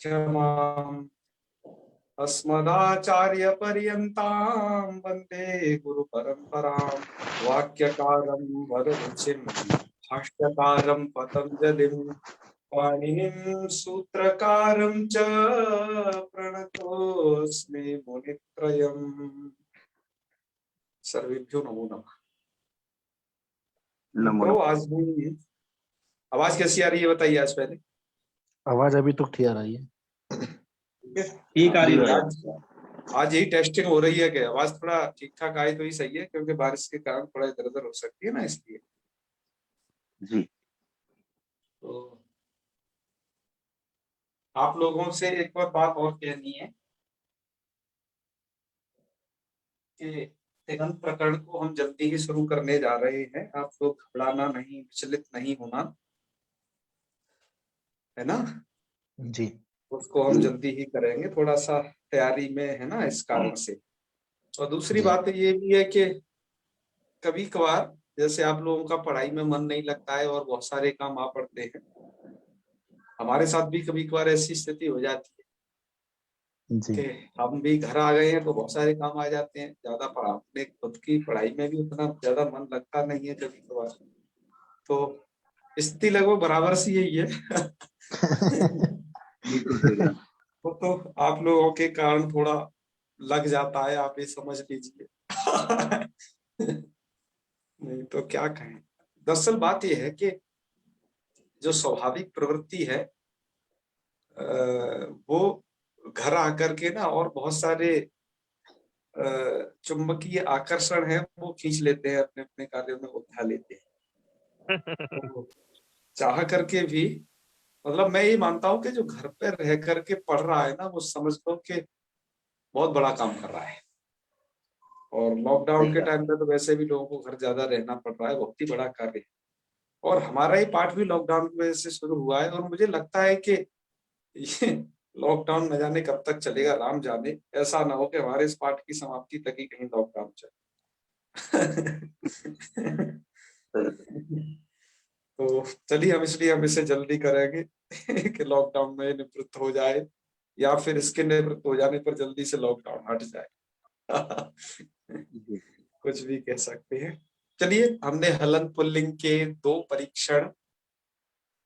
क्षमाम् अस्मदाचार्यपर्यन्तां वन्दे गुरुपरम्परां वाक्यकारं वररुचिं भाष्यकारं पतञ्जलिं पाणिनिं सूत्रकारं च प्रणतोऽस्मि मुनित्रयम्। सर्वेभ्यो नमो नमः। मित्रों, आज भी आवाज कैसी आ रही है बताइए। आज पहले आवाज अभी तो क्लियर आ रही है। ठीक आ रही है। आज यही टेस्टिंग हो रही है कि आवाज थोड़ा ठीक ठाक आए तो ही सही है, क्योंकि बारिश के कारण थोड़ा इधर उधर हो सकती है ना, इसलिए जी। तो आप लोगों से एक और बात और कहनी है कि तिगंत प्रकरण को हम जल्दी ही शुरू करने जा रहे हैं। आप लोग घबराना नहीं, विचलित नहीं होना, है ना। जी। उसको हम जल्दी ही करेंगे, थोड़ा सा तैयारी में है ना, इस कारण से। और दूसरी जी। बात ये भी है कि कभी कभार जैसे आप लोगों का पढ़ाई में मन नहीं लगता है और बहुत सारे काम आ पड़ते हैं, हमारे साथ भी कभी कभार ऐसी स्थिति हो जाती है जी। कि हम भी घर आ गए हैं तो बहुत सारे काम आ जाते हैं, ज्यादा पढ़ा अपने खुद की पढ़ाई में भी उतना ज्यादा मन लगता नहीं है कभी कभार। तो स्थिति लगभग बराबर सी यही है। तो आप लोगों के कारण थोड़ा लग जाता है, आप ये समझ लीजिए। नहीं तो क्या कहें। दरअसल बात यह है कि जो स्वाभाविक प्रवृत्ति है वो घर आकर के ना और बहुत सारे चुंबकीय आकर्षण है वो खींच लेते हैं, अपने अपने कार्यों में उठा लेते हैं। तो चाह करके भी, मतलब मैं ये मानता हूँ कि जो घर पे रह करके पढ़ रहा है ना, वो समझ लो कि बहुत बड़ा काम कर रहा है। और लॉकडाउन के टाइम पे तो वैसे भी लोगों को घर ज्यादा रहना पड़ रहा है, बहुत ही बड़ा कार्य है। और हमारा ये पाठ भी लॉकडाउन की वजह से शुरू हुआ है, और मुझे लगता है कि ये लॉकडाउन न जाने कब तक चलेगा, राम जाने। ऐसा ना हो कि हमारे इस पाठ की समाप्ति तक ही कहीं लॉकडाउन चले। तो चलिए, हम इसे जल्दी करेंगे कि लॉकडाउन में निवृत्त हो जाए, या फिर इसके निवृत्त हो जाने पर जल्दी से लॉकडाउन हट जाए। कुछ भी कह सकते हैं। चलिए, हमने हलन पुल्लिंग के 2 परीक्षण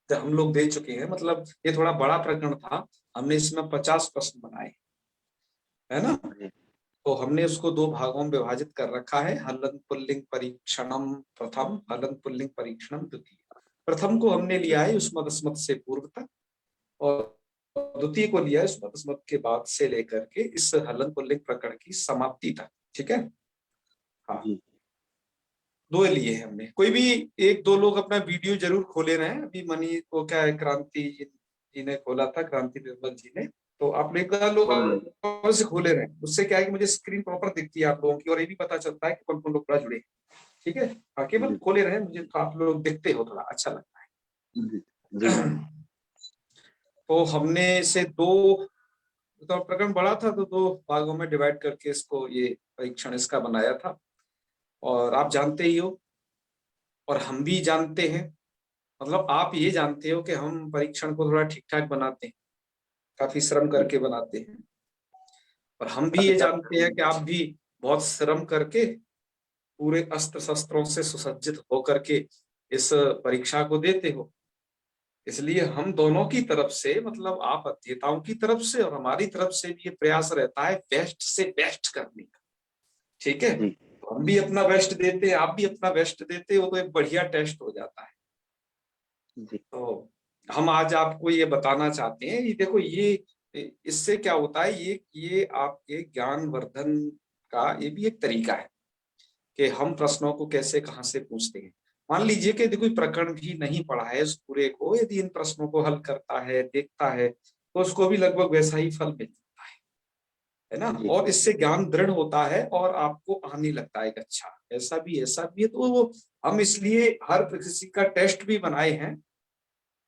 हम लोग दे चुके हैं। मतलब ये थोड़ा बड़ा प्रकरण था, हमने इसमें 50 प्रश्न बनाए, है ना। तो हमने उसको 2 भागों में विभाजित कर रखा है। हलन पुल्लिंग परीक्षणम प्रथम, हलन पुल्लिंग परीक्षणम द्वितीय। प्रथम को हमने लिया है युष्मत् अस्मत् से पूर्व तक, और द्वितीय को लिया है युष्मत् अस्मत् के बाद से लेकर के इस हलन पुल्लिंग प्रकरण की समाप्ति तक। ठीक है, हाँ, 2 लिए हैं हमने। कोई भी 1-2 लोग अपना वीडियो जरूर खोले रहे हैं। अभी मनी को क्या है, क्रांति जी ने खोला था, क्रांति निर्मल जी ने। तो आप लोग कौन से खोले रहे हैं, उससे क्या है कि मुझे स्क्रीन प्रॉपर दिखती है आप लोगों की, और ये भी पता चलता है कि कौन कौन लोग बड़ा जुड़े। ठीक है, हाँ, केवल खोले रहे, मुझे तो आप लोग दिखते हो, थोड़ा अच्छा लगता है। तो हमने इसे 2, तो प्रकरण बड़ा था तो 2 भागों में डिवाइड करके इसको, ये परीक्षण इसका बनाया था। और आप जानते ही हो, और हम भी जानते हैं, मतलब आप ये जानते हो कि हम परीक्षण को थोड़ा ठीक ठाक बनाते हैं, काफी श्रम करके बनाते हैं। और हम भी ये जानते हैं कि आप भी बहुत श्रम करके पूरे अस्त्र शस्त्रों से सुसज्जित होकर के इस परीक्षा को देते हो। इसलिए हम दोनों की तरफ से, मतलब आप अध्येताओं की तरफ से और हमारी तरफ से भी ये प्रयास रहता है बेस्ट से बेस्ट करने का। ठीक है, तो हम भी अपना बेस्ट देते हैं, आप भी अपना बेस्ट देते हो, तो एक बढ़िया टेस्ट हो जाता है। तो हम आज आपको ये बताना चाहते हैं, ये देखो, ये इससे क्या होता है, ये आपके ज्ञान वर्धन का ये भी एक तरीका है कि हम प्रश्नों को कैसे कहाँ से पूछते हैं। मान लीजिए कि कोई प्रकरण भी नहीं पढ़ा है उस पूरे को, यदि इन प्रश्नों को हल करता है, देखता है, तो उसको भी लगभग वैसा ही फल मिल जाता है ना। और इससे ज्ञान दृढ़ होता है और आपको आने लगता है कि अच्छा ऐसा भी है। तो वो हम इसलिए हर किसी का टेस्ट भी बनाए हैं,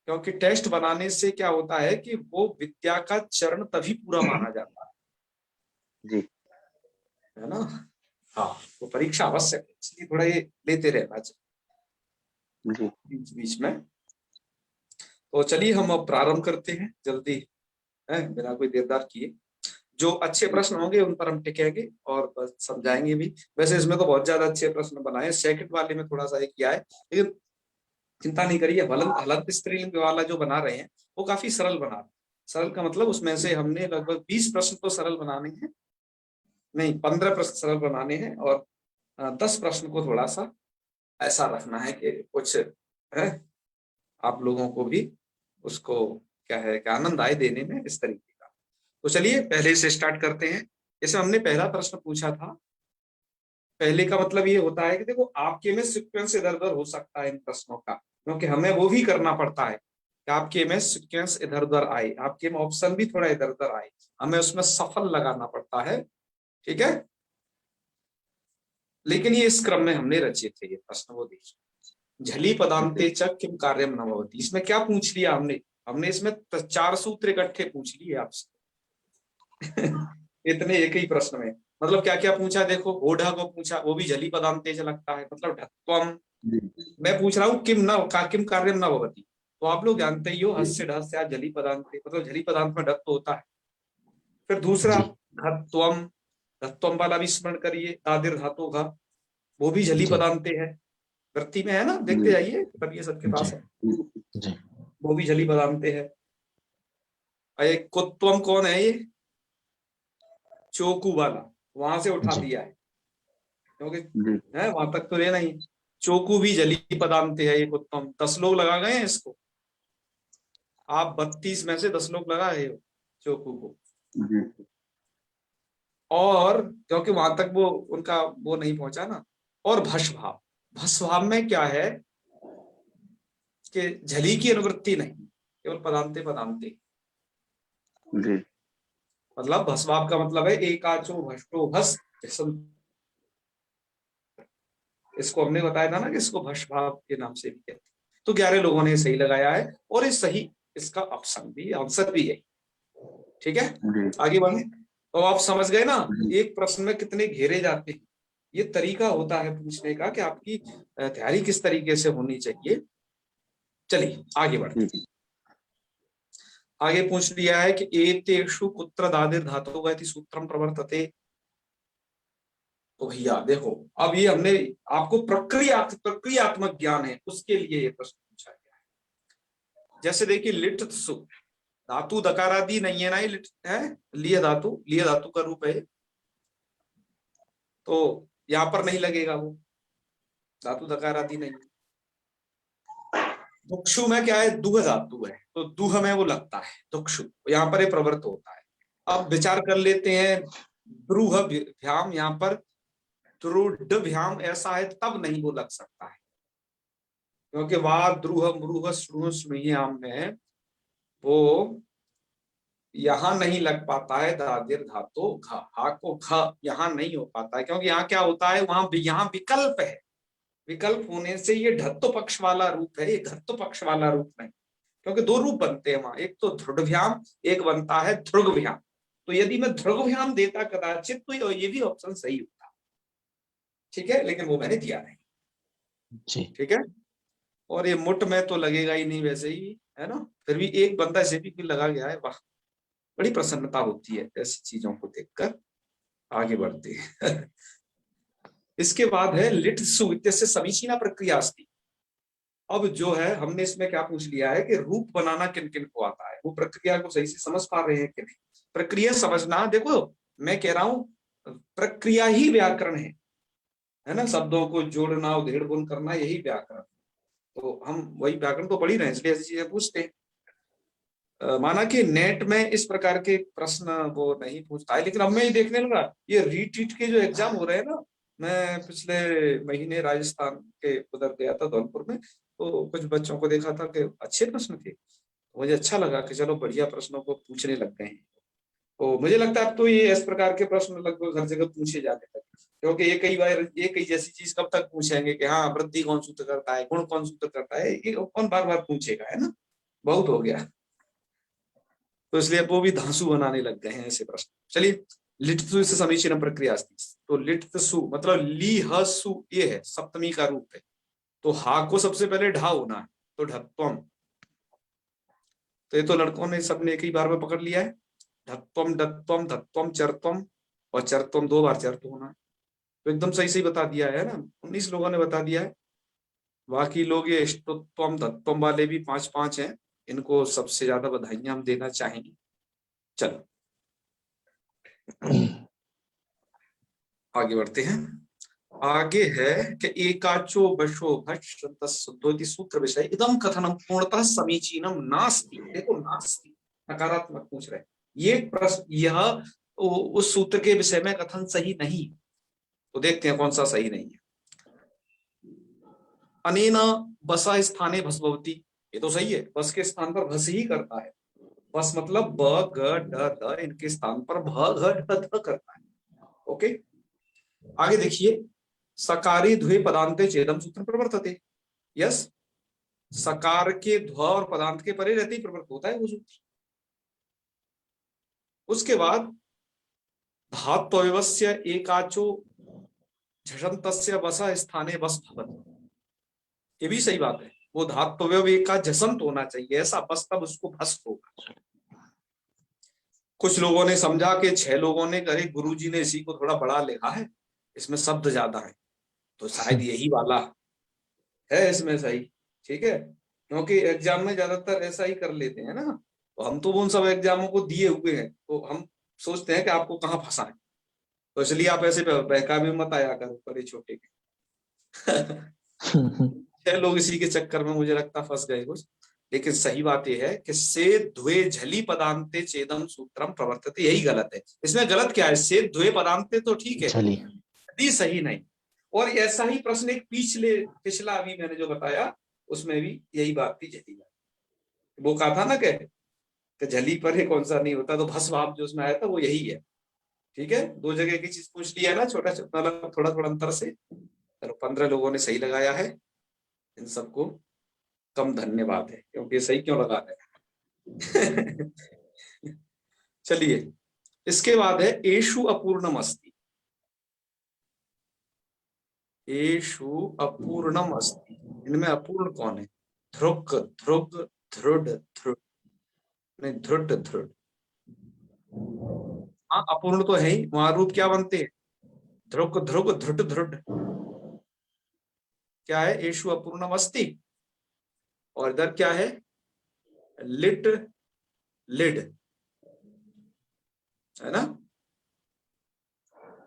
क्योंकि टेस्ट बनाने से क्या होता है कि वो विद्या का चरण तभी पूरा माना जाता है ना। हाँ, तो परीक्षा आवश्यक है, इसलिए थोड़ा ये लेते रहना चाहिए बीच बीच में। तो चलिए हम अब प्रारंभ करते हैं जल्दी। है, बिना कोई देरदार किए। जो अच्छे प्रश्न होंगे उन पर हम टिकेंगे और बस समझाएंगे भी। वैसे इसमें तो बहुत ज्यादा अच्छे प्रश्न बनाए, सेकंड वाले में थोड़ा सा एक किया है, लेकिन चिंता नहीं करिए। हलंत हलंत स्त्रीलिंग वाला जो बना रहे हैं वो काफी सरल बना रहे हैं। सरल का मतलब उसमें से हमने लगभग 20 प्रश्न तो सरल बनाने हैं, नहीं 15 प्रश्न सरल बनाने हैं, और 10 प्रश्न को थोड़ा सा ऐसा रखना है कि कुछ है आप लोगों को भी उसको क्या है कि आनंद आए देने में, इस तरीके का। तो चलिए पहले से स्टार्ट करते हैं। जैसे हमने पहला प्रश्न पूछा था, पहले का मतलब ये होता है कि देखो आपके में सीक्वेंस इधर उधर हो सकता है इन प्रश्नों का, क्योंकि हमें वो भी करना पड़ता है कि आपके में सीक्वेंस इधर उधर आए, आपके में ऑप्शन भी थोड़ा इधर उधर आए, हमें उसमें सफल लगाना पड़ता है। ठीक है, लेकिन ये इस क्रम में हमने रचे थे ये प्रश्न। वो देखिए, झली पदांते च किम कार्यम न भवति, इसमें क्या पूछ लिया हमने? हमने इसमें 4 सूत्र इकट्ठे पूछ लिए आपसे इतने एक ही प्रश्न में। मतलब क्या क्या पूछा देखो, ओढ़ा को पूछा, वो भी जली पदांते से लगता है, मतलब ढत्वम। मैं पूछ रहा हूँ किम न का किम कार्यम न भवति, तो आप लोग जानते ही हो हस्य ढस्य जली पदांते, मतलब जली पदांत में ढत्व होता है। फिर दूसरा जी घत्वम, घत्वम वाला भी स्मरण करिए, दादिर धातु घा, वो भी जली जी पदांते है, वृत्ति में है ना, देखते जाइए तब ये सबके जी पास है, जी वो भी जली पदांते है। एक कुत्वम कौन है? ये चोकू वाला, वहां से उठा जी दिया है क्योंकि है वहां तक तो लेना ही। चोकू भी जली पदांत है, एक उत्तम। 10 लोग लगा गए हैं इसको, आप 32 में से 10 लोग लगा रहे हो चोकू को। और क्योंकि वहां तक वो उनका वो नहीं पहुंचा ना। और भस्व भाव, भस्व भाव में क्या है कि झली की अनुवृत्ति नहीं, केवल पदांते पदांते। मतलब भस्व भाव का मतलब है एकाचो भष्टो भस, इसको हमने बताया था ना कि इसको भस्व भाव के नाम से भी कहते हैं। तो 11 लोगों ने सही लगाया है, और ये सही इसका ऑप्शन भी, आंसर भी है। ठीक है, आगे बढ़े। तो आप समझ गए ना एक प्रश्न में कितने घेरे जाते हैं। ये तरीका होता है पूछने का कि आपकी तैयारी किस तरीके से होनी चाहिए। चलिए आगे बढ़ते हैं। आगे पूछ लिया है कि एतेषु कुत्र दादिर धातु इति सूत्रम प्रवर्तते। तो भैया देखो, अब ये हमने आपको प्रक्रियात्मक ज्ञान है उसके लिए ये प्रश्न पूछा गया है। जैसे देखिए लिट सु, धातु दकारादि नहीं है ना, ये लिट है, लिय धातु का रूप है, तो यहां पर नहीं लगेगा वो, धातु दकारादि नहीं। दुक्षु में क्या है, दुह धातु है, तो दुह में वो लगता है दुक्षु, यहाँ पर ये प्रवृत्त होता है। अब विचार कर लेते हैं, द्रुह भ्याम, यहाँ पर द्रुढ़ भ्याम ऐसा है तब नहीं वो लग सकता है, क्योंकि वह द्रुह मृह श्रुह श्रुयाम में वो यहाँ नहीं लग पाता है, दादिर धातु घ, हा को घ यहाँ नहीं हो पाता है, क्योंकि यहाँ क्या होता है, वहां यहाँ विकल्प है। विकल्प होने से ये ढत्तो पक्ष वाला रूप है, ये घत्तो पक्ष वाला रूप नहीं, क्योंकि 2 रूप बनते हैं वहां, एक तो दृढ़भ्याम, एक बनता है ध्रुगभ्याम। तो यदि मैं ध्रुगभ्याम देता कदाचित तो ये भी ऑप्शन सही होता। ठीक है, लेकिन वो मैंने दिया नहीं। जी ठीक है, और ये मुठ में तो लगेगा ही नहीं वैसे ही, है ना, फिर भी एक बंदा इसे भी लगा गया है, वाह, बड़ी प्रसन्नता होती है ऐसी चीजों को देखकर। आगे बढ़ते हैं इसके बाद है लिट सु इत्यस्य समीचीना प्रक्रिया अस्ति। अब जो है हमने इसमें क्या पूछ लिया है कि रूप बनाना किन किन को आता है, वो प्रक्रिया को सही से समझ पा रहे हैं कि नहीं। प्रक्रिया समझना, देखो मैं कह रहा हूं प्रक्रिया ही व्याकरण है ना, शब्दों को जोड़ना उधेड़ बुन करना यही व्याकरण। तो हम वही व्याकरण तो पढ़ ही रहे हैं, इसलिए ऐसी चीजें पूछते हैं। माना कि नेट में इस प्रकार के प्रश्न वो नहीं पूछता है, लेकिन अब मैं ये देखने लगा ये रीटीट के जो एग्जाम हो रहे हैं ना, मैं पिछले महीने राजस्थान के उधर गया था धौलपुर में, तो कुछ बच्चों को देखा था कि अच्छे प्रश्न थे। मुझे अच्छा लगा कि चलो बढ़िया प्रश्नों को पूछने लग गए हैं। तो मुझे लगता है अब तो ये इस प्रकार के प्रश्न लगभग हर जगह पूछे जाने लगे, क्योंकि ये कई बार ये कई जैसी चीज कब तक पूछेंगे कि हाँ वृद्धि कौन सूत्र करता है, गुण कौन सूत्र करता है, ये कौन बार बार पूछेगा, है ना, बहुत हो गया। तो इसलिए वो भी धांसू बनाने लग गए हैं ऐसे प्रश्न। चलिए, लिट्सु से समीचीन प्रक्रिया अस्ति। तो लिट्सु मतलब ली ह सु ये है, सप्तमी का रूप है, तो हा को सबसे पहले ढा होना है, तो ढत्वम। तो ये तो लड़कों ने सबने एक ही बार में पकड़ लिया है। धत्वम डत्वम धत्वम चरत्वम, और चरत्वम 2 बार चर्त होना है। तो एकदम सही सही बता दिया है ना, 19 लोगों ने बता दिया है। बाकी लोग ये ष्टुत्वम धत्वम वाले भी 5-5 हैं, इनको सबसे ज्यादा बधाइयां हम देना चाहेंगे। चलो आगे बढ़ते हैं। आगे है कि एकाचो वशो भक्ष तस्सुद्धोति सूत्र विषय इदम कथनम पूर्णतः समीचीनम नास्ति। देखो नास्ति नकारात्मक पूछ रहे हैं। ये प्रश्न, यह उस सूत्र के विषय में कथन सही नहीं। तो देखते हैं कौन सा सही नहीं है। अनेन बसा स्थाने भस्वती, ये तो सही है, बस के स्थान पर भस ही करता है। बस मतलब ब ग ड द, इनके स्थान पर भ घ ढ ध करता है। ओके, आगे देखिए। सकारी द्वे पदांते चेदम सूत्र प्रवर्तते। यस, सकार के ध्व और पदांत के परे रहते ही प्रवृत्त होता है वो सूत्र। उसके बाद धात्वयवस्य एकाचो झषन्तस्य वसा स्थाने वस भवति, ये भी सही बात है। वो धात्वयव एक का झसंत होना चाहिए, ऐसा बस तब उसको भस होगा। कुछ लोगों ने समझा कि 6 लोगों ने कहे गुरुजी ने इसी को थोड़ा बड़ा लिखा है, इसमें शब्द ज्यादा है, तो शायद यही वाला है इसमें सही। ठीक है, क्योंकि एग्जाम में ज्यादातर ऐसा ही कर लेते हैं ना, तो हम तो उन सब एग्जामों को दिए हुए हैं, तो हम सोचते हैं कि आपको कहाँ फंसा है, तो इसलिए आप ऐसे बहका भी मत आया करो बड़े छोटे के। 6 लोग इसी के चक्कर में मुझे लगता फंस गए कुछ। लेकिन सही बात यह है कि से द्वे झली पदांते चेदम सूत्रम प्रवर्तते, यही गलत है। इसमें गलत क्या है, से द्वे पदांते तो ठीक है, झली यदि सही नहीं। और ऐसा ही प्रश्न एक पिछला अभी मैंने जो बताया उसमें भी यही बात थी, झली बात। वो कहा था ना कि झली पर ही कौन सा नहीं होता, तो भस भाव जो उसमें आया था वो यही है। ठीक है, 2 जगह की चीज पूछ लिया ना, छोटा छोटा थोड़ा थोड़ा अंतर से। चलो 15 लोगों ने सही लगाया है, इन सबको कम धन्यवाद है, क्योंकि सही क्यों लगा रहे। चलिए, इसके बाद है एषु अपूर्णम अस्ति। एषु अपूर्णम अस्ति, इनमें अपूर्ण कौन है? ध्रुक ध्रुग ध्रुड ध्रुड, नहीं ध्रुड ध्रुड। हाँ अपूर्ण तो है ही, वहां रूप क्या बनते हैं? ध्रुक ध्रुग ध्रुड ध्रुड। क्या है? एषु अपूर्णम अस्ति। और इधर क्या है? लिट लिड, है ना?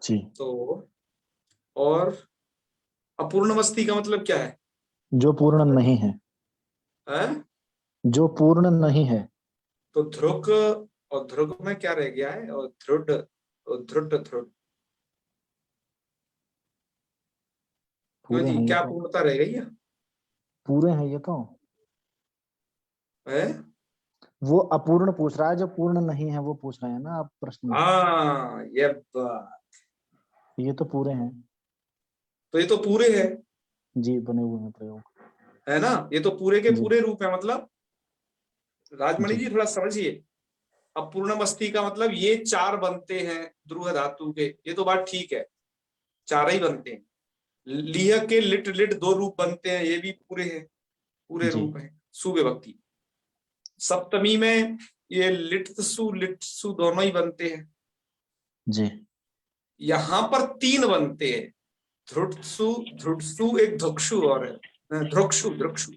जी। तो और अपूर्णमस्ति का मतलब क्या है? जो पूर्ण नहीं है, है? जो पूर्ण नहीं है। तो ध्रुक और ध्रुक में क्या रह गया है? और ध्रुड और ध्रुड ध्रुड, क्यों पूरे जी, हैं ये क्या तो, पूर्णता रह गई है? पूरे हैं ये तो। है? वो अपूर्ण पूछ रहा है, जो पूर्ण नहीं है वो पूछ रहे हैं ना आप प्रश्न में। हाँ ये बात। ये तो पूरे हैं। तो ये तो पूरे है जी, बने हुए हैं प्रयोग। है ना? ये तो पूरे के जी पूरे रूप है मतलब। राजमणि जी जी थोड़ा समझिए, अपूर्णमस्ति का मतलब ये 4 बनते हैं ध्रुव धातु के, ये तो बात ठीक है, 4 ही बनते हैं। लिह के लिट लिट 2 रूप बनते हैं, ये भी पूरे हैं, पूरे जी रूप है सुविभक्ति। सप्तमी में ये लिट्सु दोनों ही बनते हैं। जी यहां पर 3 बनते हैं, ध्रुटसु ध्रुटसु, एक धुक्षु और ध्रुक्षु ध्रुक्षु,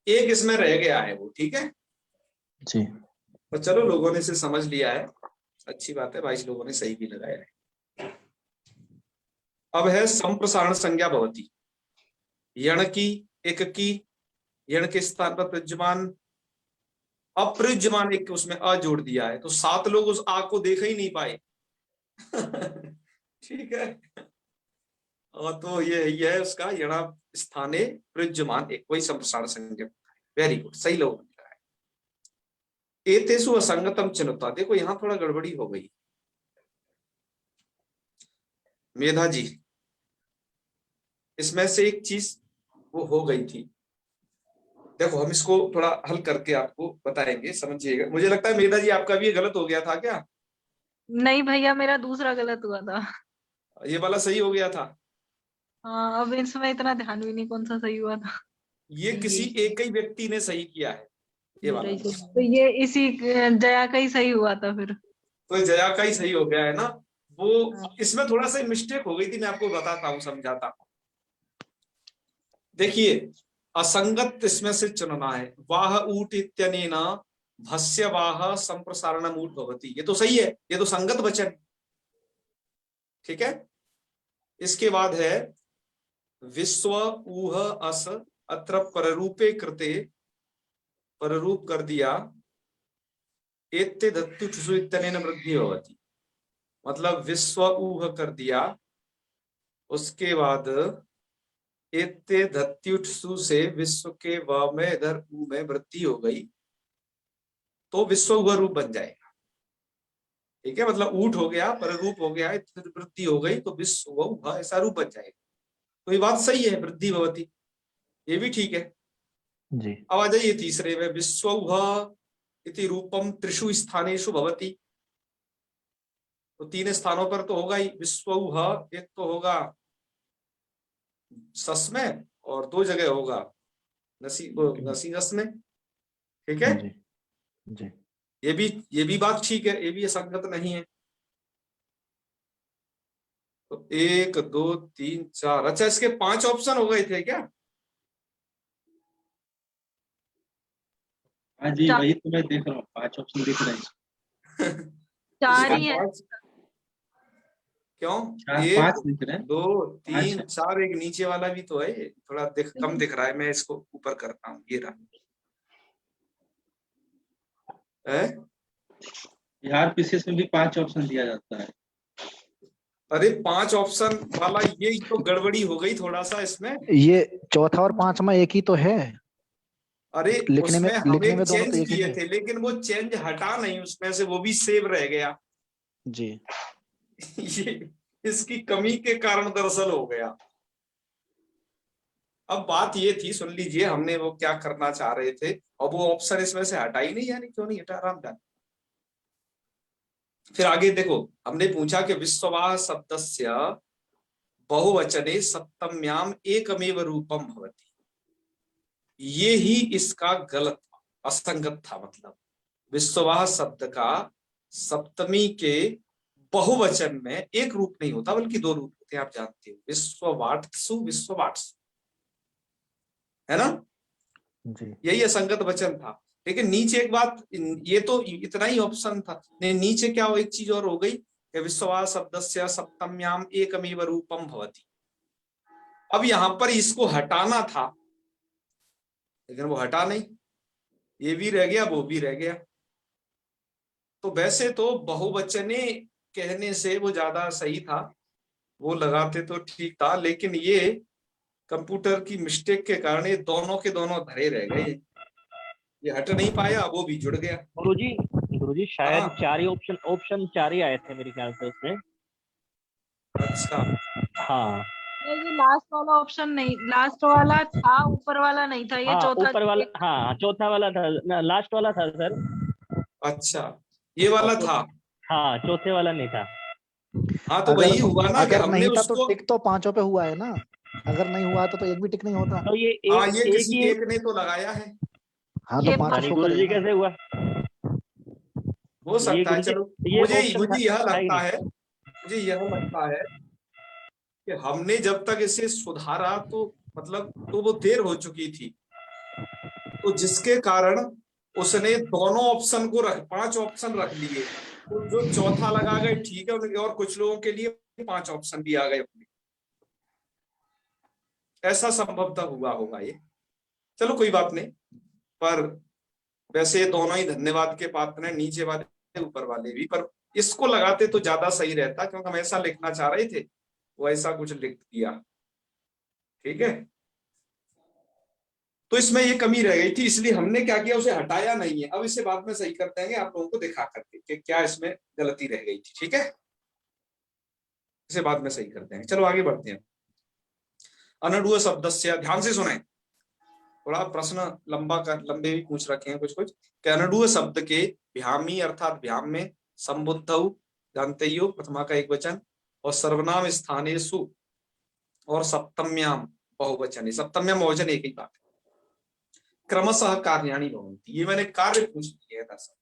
एक इसमें रह गया है वो। ठीक है, जी तो चलो लोगों ने इसे समझ लिया है, अच्छी बात है, 22 लोगों ने सही भी लगाया है। अब है संप्रसारण संज्ञा भवती। यण की, एक की, यण के स्थान पर प्रज्यमान, अप्रज्यमान एक उसमें अ जोड़ दिया है, तो 7 लोग उस आ को देख ही नहीं पाए। ठीक है, और तो ये है उसका यणा स्थाने प्रज्यमान एक, वही संप्रसारण संज्ञा। वेरी गुड, सही लोग है। एतेषु असंगतम चिन्हता, देखो यहां थोड़ा गड़बड़ी हो गई मेधा जी, इसमें से एक चीज वो हो गई थी। देखो हम इसको थोड़ा हल करके आपको बताएंगे, समझिएगा। मुझे लगता है मेधा जी आपका भी ये गलत हो गया था क्या? नहीं भैया, मेरा दूसरा गलत हुआ था। ये वाला सही हो गया था? हाँ, अब इसमें इतना ध्यान भी नहीं कौन सा सही हुआ था। ये किसी यही। एक ही व्यक्ति ने सही किया है, ये वाला। तो ये इसी जया का ही सही हुआ था फिर। तो जया का ही सही हो गया है ना। वो हाँ। इसमें थोड़ा सा मिस्टेक हो गई थी, मैं आपको बताता हूँ, समझाता हूँ। देखिए, असंगत इसमें से चुनना है। वाह ऊट इत्यनेन भस्य वाह संप्रसारण ऊट भवति, ये तो सही है, ये तो संगत वचन, ठीक है। इसके बाद है विश्व ऊह अस अत्र पररूपे कृते, पररूप कर दिया, एत्ते धत्युषु इत्यनेन वृद्धि भवति, मतलब विश्व ऊह कर दिया, उसके बाद एत्ते धत्युषु से विश्व के व में इधर ऊ में वृद्धि हो गई, तो विश्व ऊह रूप बन जाएगा, ठीक है। मतलब ऊट हो गया, पररूप हो गया, वृद्धि हो गई, तो विश्व ऊह ऐसा रूप बन जाएगा। तो ये बात सही है, वृद्धि भवति, ये भी ठीक है। जी। अब आ जाइए तीसरे में, विश्व इति रूपम त्रिषु स्थानेषु भवति, तो 3 स्थानों पर तो होगा ही विश्व। एक तो होगा सस में, और 2 जगह होगा नसीगस में, ठीक है। जी। जी। ये भी बात ठीक है, ये भी असंगत नहीं है। तो 1 2 3 4, अच्छा इसके 5 ऑप्शन हो गए थे क्या? हाँ जी, चार- वही तो मैं देख रहा हूँ, 5 ऑप्शन दिख रहे हैं। 4 ही है। 5 क्यों? 4-5 1 दिख रहे हैं। 2 3 5 4, एक नीचे वाला भी तो है, थोड़ा कम दिख रहा है, मैं इसको ऊपर करता हूँ, ये रहा है। बिहार पीसीएस में भी 5 ऑप्शन दिया जाता है। अरे 5 ऑप्शन वाला ये तो गड़बड़ी हो गई थोड़ा सा इसमें। ये चौथा और पांचवा एक ही तो है, अरे उसमें हम लिखने एक में दोनों चेंज तो एक ही किए थे। थे, लेकिन वो चेंज हटा नहीं उसमें से, वो भी सेव रह गया। जी। ये इसकी कमी के कारण दरअसल हो गया। अब बात ये थी, सुन लीजिए, हमने वो क्या करना चाह रहे थे, और वो ऑप्शन इसमें से हटा ही नहीं, यानी क्यों नहीं हटा, आराम जान। फिर आगे देखो, हमने पूछा कि विश्ववाह शब्दस्य बहुवचने सप्तम्याम एकमेव रूपम भवति, ये ही इसका गलत था, असंगत था। मतलब विश्ववाह शब्द का सप्तमी के बहुवचन में एक रूप नहीं होता, बल्कि 2 रूप होते हैं, आप जानते हो, विश्ववाट्सु विश्ववाट्सु, है ना। जी। यही असंगत वचन था। लेकिन नीचे एक बात, ये तो इतना ही ऑप्शन था, नहीं नीचे क्या हो, एक चीज और हो गई कि विश्ववाह शब्दस्य सप्तम्याम एकमेव रूपम भवति। अब यहां पर इसको हटाना था, लेकिन वो हटा नहीं, ये भी रह गया, वो भी रह गया। तो वैसे तो बहुवचने कहने से वो ज्यादा सही था, वो लगाते तो ठीक था, लेकिन ये कंप्यूटर की मिस्टेक के कारण ये दोनों के दोनों धरे रह गए, ये हट नहीं पाया, वो भी जुड़ गया। गुरुजी शायद हाँ 4 ही ऑप्शन 4 ही आए थे मेरे ख्याल से उसमें। अच्छा, हाँ ये लास्ट वाला ऑप्शन नहीं, लास्ट वाला था, ऊपर वाला नहीं था, ये हाँ, चौथा ऊपर वाला, हाँ चौथा वाला था, लास्ट वाला था सर। अच्छा ये वाला था। हाँ, चौथे वाला नहीं था। हाँ तो अगर वही हुआ ना कि अगर हमने नहीं था तो उसको, टिक तो पांचों पे हुआ है ना, अगर नहीं हुआ तो एक भी टिक नहीं होता। तो ये हाँ एक ये एक किसी ही, एक ने तो लगाया है, हाँ ये तो पांचों यानी शो गुरुजी करेगा ना। कैसे हुआ? हो ये सकता है। गुरुजी, चलो ये मुझे ऑप्शन मुझे यह था ही लगता नहीं। है, मुझे यह लगता है कि हमने जब तक इसे सुधारा तो मतलब तो वो देर हो चुकी थी, तो जिसके कारण उसने दोनों ऑप्शन को 5 ऑप्शन रख लिए, तो जो चौथा लगा गए ठीक है, और कुछ लोगों के लिए 5 ऑप्शन भी आ गए अपने, ऐसा संभवतः हुआ होगा ये। चलो कोई बात नहीं, पर वैसे दोनों ही धन्यवाद के पात्र हैं, नीचे वाले ऊपर वाले भी, पर इसको लगाते तो ज्यादा सही रहता, क्योंकि हम ऐसा लिखना चाह रहे थे, वो ऐसा कुछ लिख दिया, ठीक है। तो इसमें ये कमी रह गई थी, इसलिए हमने क्या किया, उसे हटाया नहीं है। अब इसे बाद में सही कर देंगे आप लोगों को दिखा करके कि क्या इसमें गलती रह गई थी, ठीक है। इसे बाद में सही कर देंगे। चलो आगे बढ़ते हैं। अनडुअ शब्दस्य, ध्यान से सुने, थोड़ा प्रश्न लंबे भी पूछ रखे हैं कुछ कुछ। अनडुअ शब्द के भ्यामी अर्थात भ्याम में, संबुद्धौ जानते ही हो, प्रथमा का एक वचन, और सर्वनाम स्थानेषु और सप्तम्याम बहुवचन, सप्तम्याम बहुवचन एक ही बात है। क्रमशः कार्याणि भवन्ति। ये मैंने कार्य पूछ लिए है, दरअसल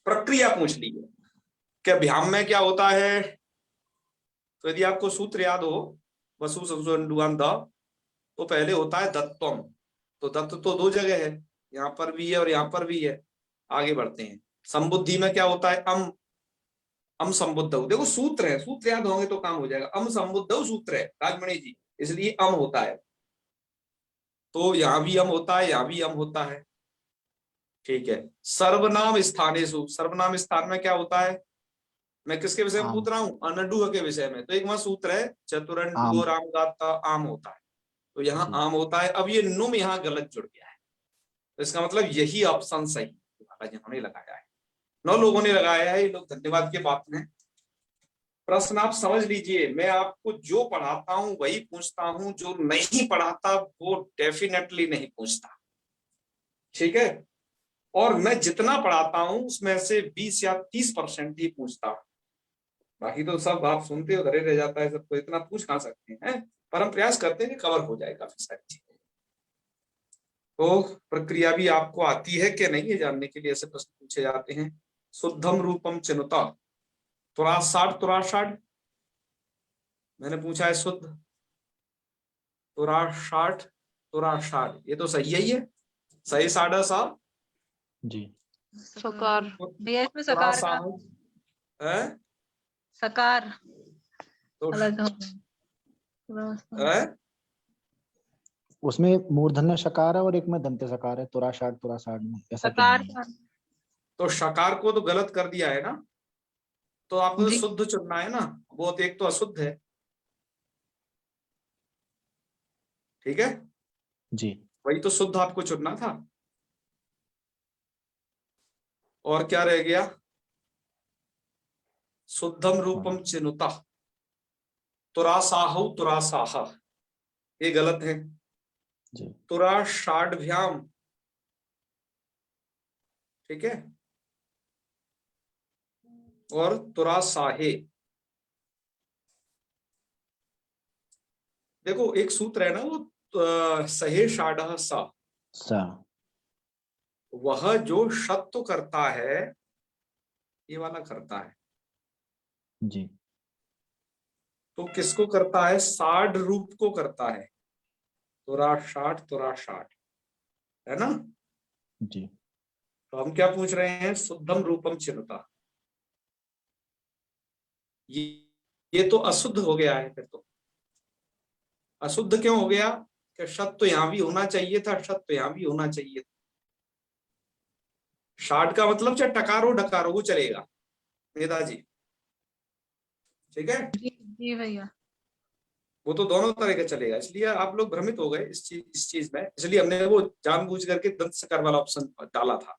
प्रक्रिया पूछ ली है कि अभ्याम में क्या होता है। तो यदि आपको सूत्र याद हो वसु संसुअन द, तो पहले होता है दत्तम। तो दत्त तो दो जगह है, यहाँ पर भी है और यहाँ पर भी है। आगे बढ़ते हैं। संबुद्धि में क्या होता है, अम संबुद्ध। देखो सूत्र है, सूत्र याद होंगे तो काम हो जाएगा। अम संबुद्ध सूत्र है राजमणि जी, इसलिए अम होता है। तो यहां भी अम होता है, यहां भी अम होता है। ठीक है। सर्वनाम स्थानेषु, सर्वनाम स्थान में क्या होता है, मैं किसके विषय में आम। पूछ रहा हूँ, अनडुह के विषय में। तो एक वहां सूत्र है चतुरंडुओ आम। राम गाता, आम होता है। तो यहाँ जी। आम होता है। अब ये नुम यहाँ गलत जुड़ गया है, तो इसका मतलब यही ऑप्शन सही जिन्होंने लगाया है। 9 लोगों ने लगाया है, ये लोग धन्यवाद के पात्र हैं। प्रश्न आप समझ लीजिए, मैं आपको जो पढ़ाता हूं वही पूछता हूं, जो नहीं पढ़ाता वो डेफिनेटली नहीं पूछता। ठीक है। और मैं जितना पढ़ाता हूं उसमें से 20 या 30% ही पूछता हूं। बाकी तो सब आप सुनते हो, घरे रह जाता है सबको, इतना पूछ कहां सकते हैं। पर हम प्रयास करते हैं कि कवर हो जाए काफी सारी चीजें। तो प्रक्रिया भी आपको आती है कि नहीं, ये जानने के लिए ऐसे प्रश्न पूछे जाते हैं। शुद्धम रूपम चिनुता, तुरासाठ तुरासाठ मैंने पूछा है शुद्ध, तुरासाठ तुरासाठ, ये तो सही है। ये सही साढ़ा सा जी। सकार भैया, इसमें सकार का है सकार तो अलग हो। है? उसमें मूर्धन्य शकार है और एक में दंत्य सकार है, तुरासाठ में ऐसा क्या सकार नहीं है? का तो शकार को तो गलत कर दिया है ना, तो आपको तो जी। शुद्ध चुनना है ना, वो तो एक तो अशुद्ध है। ठीक है, जी। वही तो शुद्ध आपको चुनना था। और क्या रह गया, शुद्धम रूपम चिनुता, तुरासाहु तुरासाह, ये गलत है। जी। तुराषाढ़भ्याम, ठीक है, और तुरासाहे। देखो एक सूत्र है ना, वो सहे षाढ़ सा, सा। वह जो शत्व करता है ये वाला करता है। जी। तो किसको करता है, साढ़ रूप को करता है। तुराषाढ़ तुराषाढ़, है ना। जी। तो हम क्या पूछ रहे हैं, शुद्धम रूपम चिनुता। ये तो अशुद्ध हो गया है। फिर तो अशुद्ध क्यों हो गया, कि शत तो यहां भी होना चाहिए था, शत तो यहां भी होना चाहिए था। षाढ़ का मतलब चाहे टकारो डकारो वो चलेगा नेताजी, ठीक है। जी भैया। वो तो दोनों तरह का चलेगा, इसलिए आप लोग भ्रमित हो गए इस चीज में, इसलिए हमने वो जानबूझ करके दंत सकार वाला ऑप्शन डाला था।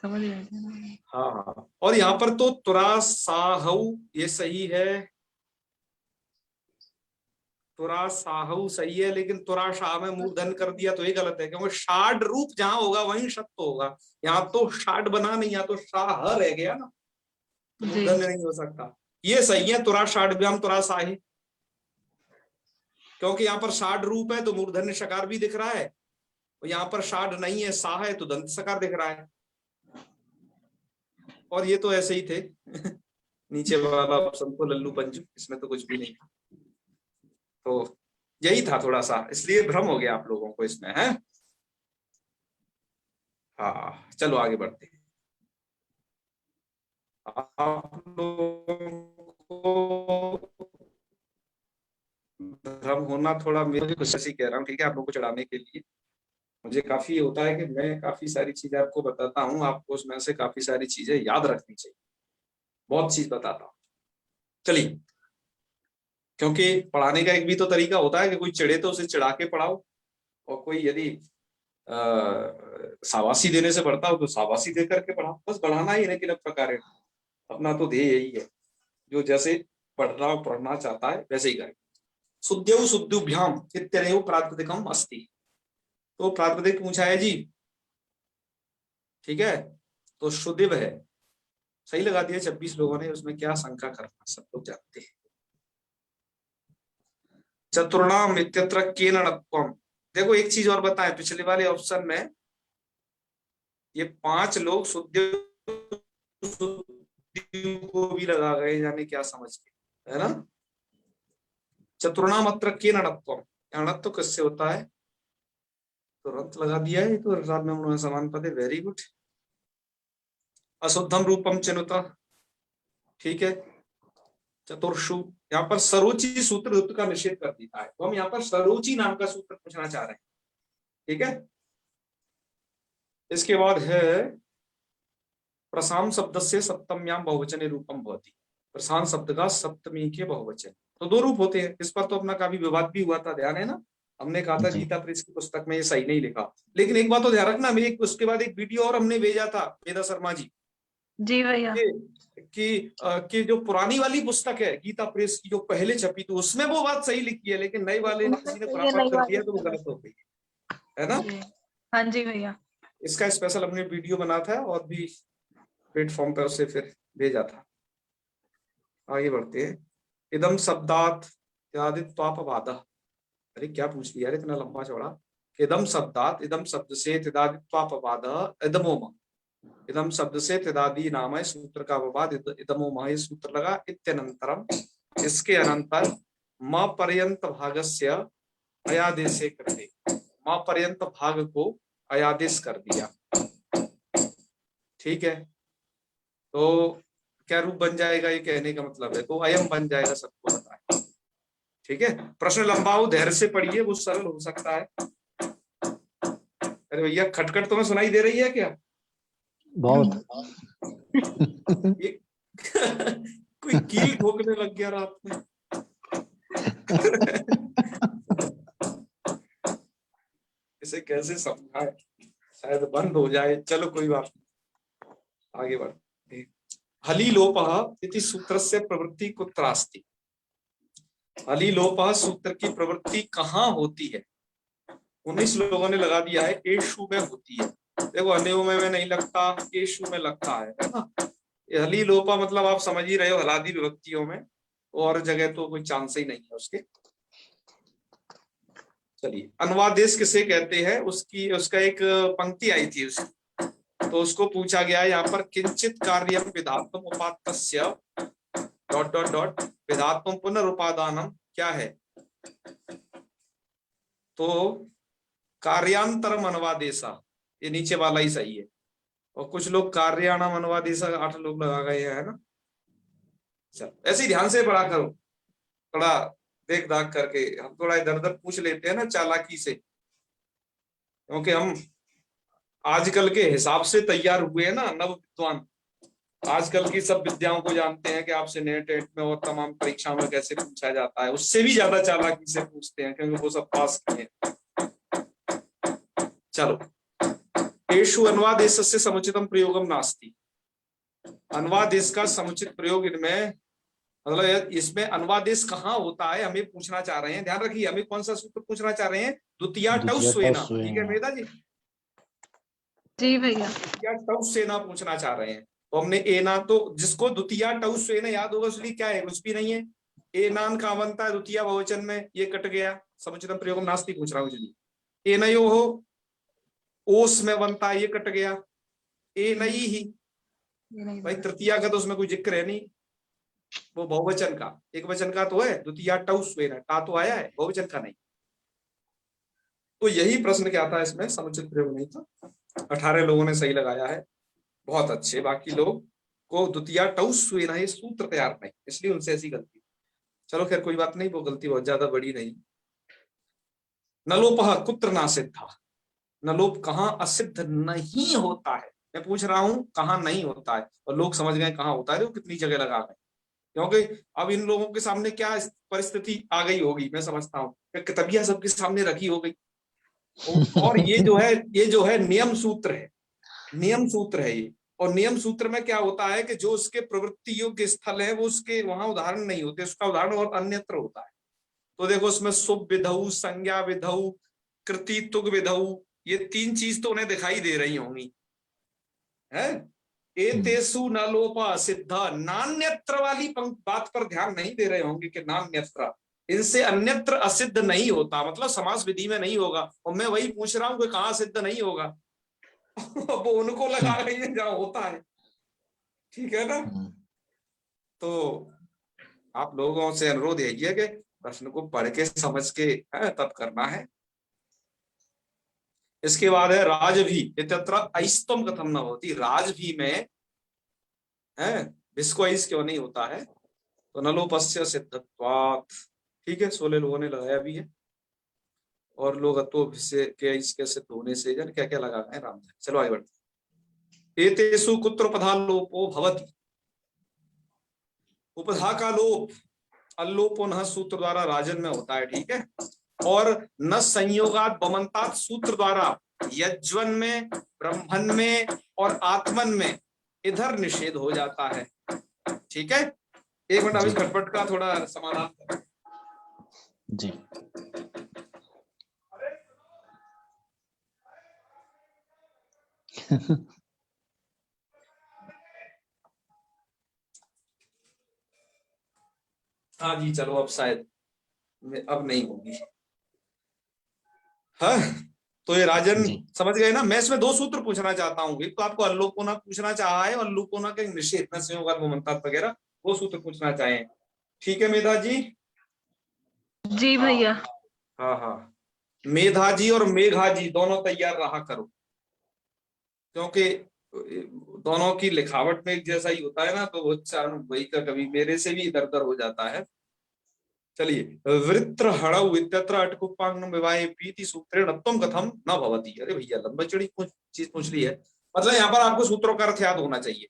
समझ गए। हाँ हाँ। और यहाँ पर तो तुरासाहु ये सही है, तुरासाहु सही है, लेकिन तुराशाह में मूर्धन कर दिया तो ये गलत है, क्योंकि षाढ़ रूप जहां होगा वहीं शब्द होगा। यहाँ तो षाढ़ बना नहीं, यहाँ तो शाह रह गया ना, तो जी। मूर्धन नहीं हो सकता। ये सही है, तुराषाढ़भ्याम तुरासाही, क्योंकि यहाँ पर षाढ़ रूप है तो मूर्धन्य शकार भी दिख रहा है, और यहाँ पर षाढ़ नहीं है, साह है तो दंत सकार दिख रहा है। और ये तो ऐसे ही थे नीचे वाला ऑप्शन तो लल्लू पंजू, इसमें तो कुछ भी नहीं था। तो यही था थोड़ा सा, इसलिए भ्रम हो गया आप लोगों को इसमें, है। हाँ चलो आगे बढ़ते हैं। आप लोगों को भ्रम होना थोड़ा मेरी खुशी कह रहा हूँ, ठीक है, आप लोगों को चढ़ाने के लिए। मुझे काफी होता है कि मैं काफी सारी चीजें आपको बताता हूँ, आपको उसमें से काफी सारी चीजें याद रखनी चाहिए, बहुत चीज बताता हूँ। चलिए, क्योंकि पढ़ाने का एक भी तो तरीका होता है कि कोई चिढ़े तो उसे चिढ़ा के पढ़ाओ, और कोई यदि शाबाशी देने से पढ़ता हो तो शाबाशी दे करके पढ़ाओ। बस बढ़ाना ही नहीं, प्रकार अपना तो ध्येय यही है, जो जैसे पढ़ना चाहता है वैसे ही करें। शुद्धेव शुद्धुभ्याम इत्यनेव प्रातिपदिकम अस्ति, तो प्रातिपदिक पूछा है जी, ठीक है। तो शुद्धिव है, सही लगा दिया 26 लोगों ने, उसमें क्या शंका करना, सब लोग जानते हैं। चतुर्णाम इत्यत्र केन णत्वम, देखो एक चीज और बताएं, पिछले वाले ऑप्शन में ये 5 लोग शुद्ध को भी लगा गए, यानी क्या समझ के, है ना। चतुर्णामत्र के अणत्वम, अणत्व किससे होता है, तुरंत लगा दिया है, तो रात में उन्होंने समान पदे, वेरी गुड। अशुद्धम रूपम चिनुता, ठीक है। चतुर्षु, यहाँ पर सरोची सूत्र ऋतु का निषेध कर देता है, तो हम यहाँ पर सरोची नाम का सूत्र पूछना चाह रहे हैं, ठीक है। इसके बाद है प्रशांत शब्द से सप्तम्याम बहुवचने रूपम भवति, प्रशांत शब्द का सप्तमी के बहुवचन, तो 2 रूप होते हैं। इस पर तो अपना काफी विवाद भी हुआ था, ध्यान है ना। हमने कहा था जी। गीता प्रेस की पुस्तक में ये सही नहीं लिखा, लेकिन एक बात तो ध्यान रखना, मेरे उसके बाद एक वीडियो और हमने भेजा था वेदा शर्मा जी जी भैया। कि जो पुरानी वाली पुस्तक है गीता प्रेस की, जो पहले छपी थी, उसमें वो बात सही लिखी है, लेकिन नई वाले ने किसी ने ये खुराफात नई कर वाली दिया तो वो गलत हो गई, है ना। जी। हाँ जी भैया। इसका स्पेशल हमने वीडियो बना था और भी प्लेटफॉर्म पर उसे फिर भेजा था। आगे बढ़ते हैं। इदम शब्दात त्यादित्वापवाद, अरे क्या पूछ लिया यार इतना लंबा चौड़ा। इदम शब्दात, इदम शब्द से त्यादित्वापवाद इदमोम, इदम शब्द से त्यादि नाम है सूत्र का अपवाद इदमोम, ये सूत्र लगा। इत्यनंतरम, इसके अनंतर म पर्यंत भागस्य अयादेशे करते, म पर्यंत भाग को अयादेश कर दिया, ठीक है। तो क्या रूप बन जाएगा, ये कहने का मतलब है, तो अयम बन जाएगा, सबको पता है, ठीक है। प्रश्न लंबा हो, धैर्य से पढ़िए, वो सरल हो सकता है। अरे भैया खटखट तुम्हें सुनाई दे रही है क्या? बहुत। ये कोई कील ठोकने लग गया रात में। इसे कैसे समझाए, शायद बंद हो जाए, चलो कोई बात नहीं, आगे बढ़ते। हलिलोपः इति सूत्रस्य प्रवृत्ति कुत्रास्ति, हलिलोपः सूत्र की प्रवृत्ति कहाँ होती है। 19 लोगों ने लगा दिया है एशु में होती है। देखो अन्यों में नहीं लगता, एशु में लगता है ना। ये हलिलोपा मतलब आप समझ ही रहे हो, हलादी विभक्तियों में, और जगह तो कोई चांस ही नहीं है उसके। चलिए, अनुवादेश किसे कहते हैं, उसका एक पंक्ति आई थी उसकी, तो उसको पूछा गया है यहाँ पर, किंचित कार्यम विधात्म उपात्तस्य डॉट डॉट डॉट विधात्म पुनरुपादानम क्या है, तो कार्यांतरम अनुवादेशा, ये नीचे वाला ही सही है। और कुछ लोग कार्याणाम अनुवादेशा 8 लोग लगा गए हैं, है ना। चल ऐसे ही ध्यान से पढ़ा करो, थोड़ा देख दाख करके, हम थोड़ा इधर उधर पूछ लेते हैं ना चालाकी से, क्योंकि हम आजकल के हिसाब से तैयार हुए हैं ना, नव विद्वान आजकल की सब विद्याओं को जानते हैं कि आपसे नेट एट में और तमाम परीक्षाओं में कैसे पूछा जाता है, उससे भी ज्यादा चालाकी से पूछते हैं, क्योंकि वो सब पास किए। चलो, एषु अनुवादेशस्य समुचितम प्रयोगम नास्ति, अनुवादेश का समुचित प्रयोग इनमें, मतलब इसमें अनुवादेश कहाँ होता है हमें पूछना चाह रहे हैं। ध्यान रखिए, हमें कौन सा सूत्र पूछना चाह रहे हैं, द्वितीया टौ स्वेना, ठीक है मेधा जी। जी भैया। द्वितीया टौ स्वेना पूछना चाह रहे हैं, तो हमने एना, तो जिसको द्वितीया टौ स्वेना याद होगा उसलिए क्या है, कुछ भी नहीं है। एनान का बनता है द्वितीया बहुवचन में, ये कट गया, समुचितम प्रयोगम नास्ति पूछ रहा हूँ चलिए। एनयो हो ओस में बनता है, ये कट गया। ए नहीं ही, भाई तृतीया का तो उसमें कोई जिक्र है नहीं, वो बहुवचन का, एक वचन का तो है, द्वितीया टौ स्वेना, टा तो आया है, बहुवचन का नहीं। तो यही प्रश्न क्या था, इसमें समुचित प्रयोग नहीं था। 18 लोगों ने सही लगाया है, बहुत अच्छे। बाकी लोग को द्वितीया टौ स्वेना ये सूत्र तैयार नहीं, इसलिए उनसे ऐसी गलती। चलो खैर कोई बात नहीं, वो गलती बहुत ज्यादा बड़ी नहीं। नलोपः कुत्र ना सिद्धा, नलोप कहाँ असिद्ध नहीं होता है, मैं पूछ रहा हूं कहाँ नहीं होता है, और लोग समझ गए कहाँ होता है, तो कितनी जगह लगा गए। क्योंकि अब इन लोगों के सामने क्या परिस्थिति आ गई होगी, मैं समझता हूँ किताबियां सबके सामने रखी हो गई, और ये जो है नियम सूत्र है, नियम सूत्र है ये। और नियम सूत्र में क्या होता है कि जो उसके प्रवृत्ति योग्य स्थल है वो उसके वहां उदाहरण नहीं होते, उसका उदाहरण और अन्यत्र होता है। तो देखो उसमें शुभ विधौ, संज्ञा विधौ, कृति तुग विधौ, ये 3 चीज तो उन्हें दिखाई दे रही होंगी, है। एतेषु न लोपा सिद्धा, नान्यत्र वाली बात पर ध्यान नहीं दे रहे होंगे कि नान्यत्र, इनसे अन्यत्र असिद्ध नहीं होता, मतलब समास विधि में नहीं होगा। और मैं वही पूछ रहा हूँ कि कहाँ सिद्ध नहीं होगा। वो उनको लगा रही है जहाँ होता है, ठीक है ना। तो आप लोगों से अनुरोध यही है कि प्रश्न को पढ़ के समझ के तब करना है। इसके बाद है राजभी इत्यत्र ऐस्तम कथम न होती। राजभी में है इसको ऐस क्यों नहीं होता है, तो नलोपस्य सिद्धत्वात्, ठीक है। 16 लोगों ने लगाया भी है, और लोग अतो से के इसके सिद्ध होने से जन क्या क्या लगा है राम। चलो आगे बढ़ते। एतेषु कुत्र उपधा लोपो भवति। उपधा का लोप अल्लोपो न सूत्र द्वारा राजन में होता है, ठीक है। और न संयोगात बमंतात सूत्र द्वारा यज्वन में, ब्रह्मन में और आत्मन में इधर निषेध हो जाता है, ठीक है। एक मिनट अभी खटपट का थोड़ा समाधान करें जी। हाँ जी चलो, अब शायद अब नहीं होगी। हाँ तो ये राजन समझ गए ना। मैं इसमें 2 सूत्र पूछना चाहता हूँ। एक तो आपको अल्लोपोना पूछना चाहा है, और अल्लोपोना के निषेध न संयोगात बमंतात वगैरह वो सूत्र पूछना चाहे, ठीक है मेधा जी। जी भैया। हाँ हाँ, मेधा जी और मेघा जी दोनों तैयार रहा करो, क्योंकि दोनों की लिखावट में एक जैसा ही होता है ना, तो उच्चारण वही का कभी मेरे से भी इधर उधर हो जाता है। चलिए, वृत्र हड़ौ इत्यत्र अटकुप्पांगम विवाहे पीति सूत्रेण अत्वम कथम न भवति। अरे भैया लंबा चौड़ी चीज पूछ ली है। मतलब यहाँ पर आपको सूत्रों का अर्थ याद होना चाहिए।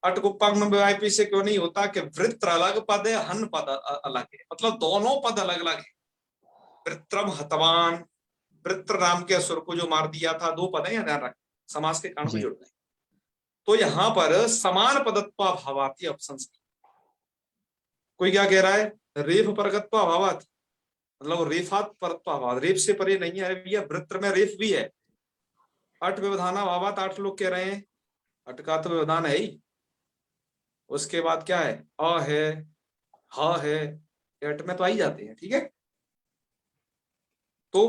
अटकुप्पांगम विवाहे पी से क्यों नहीं होता कि वृत्र अलग पद है, हन पद अलग है, मतलब दोनों पद अलग अलग है। वृत्रम हतवान, वृत्र नाम के असुर को जो मार दिया था, 2 पद है, यहाँ ध्यान रखें, समास के कारण में जुड़ गए। तो यहाँ पर समान पदत्वा भावाती ऑप्शन। कोई क्या कह रहा है, रेफ परगत्वा भावात, मतलब रेफात परत्वा भावात, रेफ से परे नहीं है भैया। वृत्र में रेफ भी है। अट व्यवधाना भावात 8 लोग कह रहे हैं, अट का तो व्यवधान है ही। उसके बाद क्या है, अ है, ह है, अट में तो आ ही जाते हैं, ठीक है। तो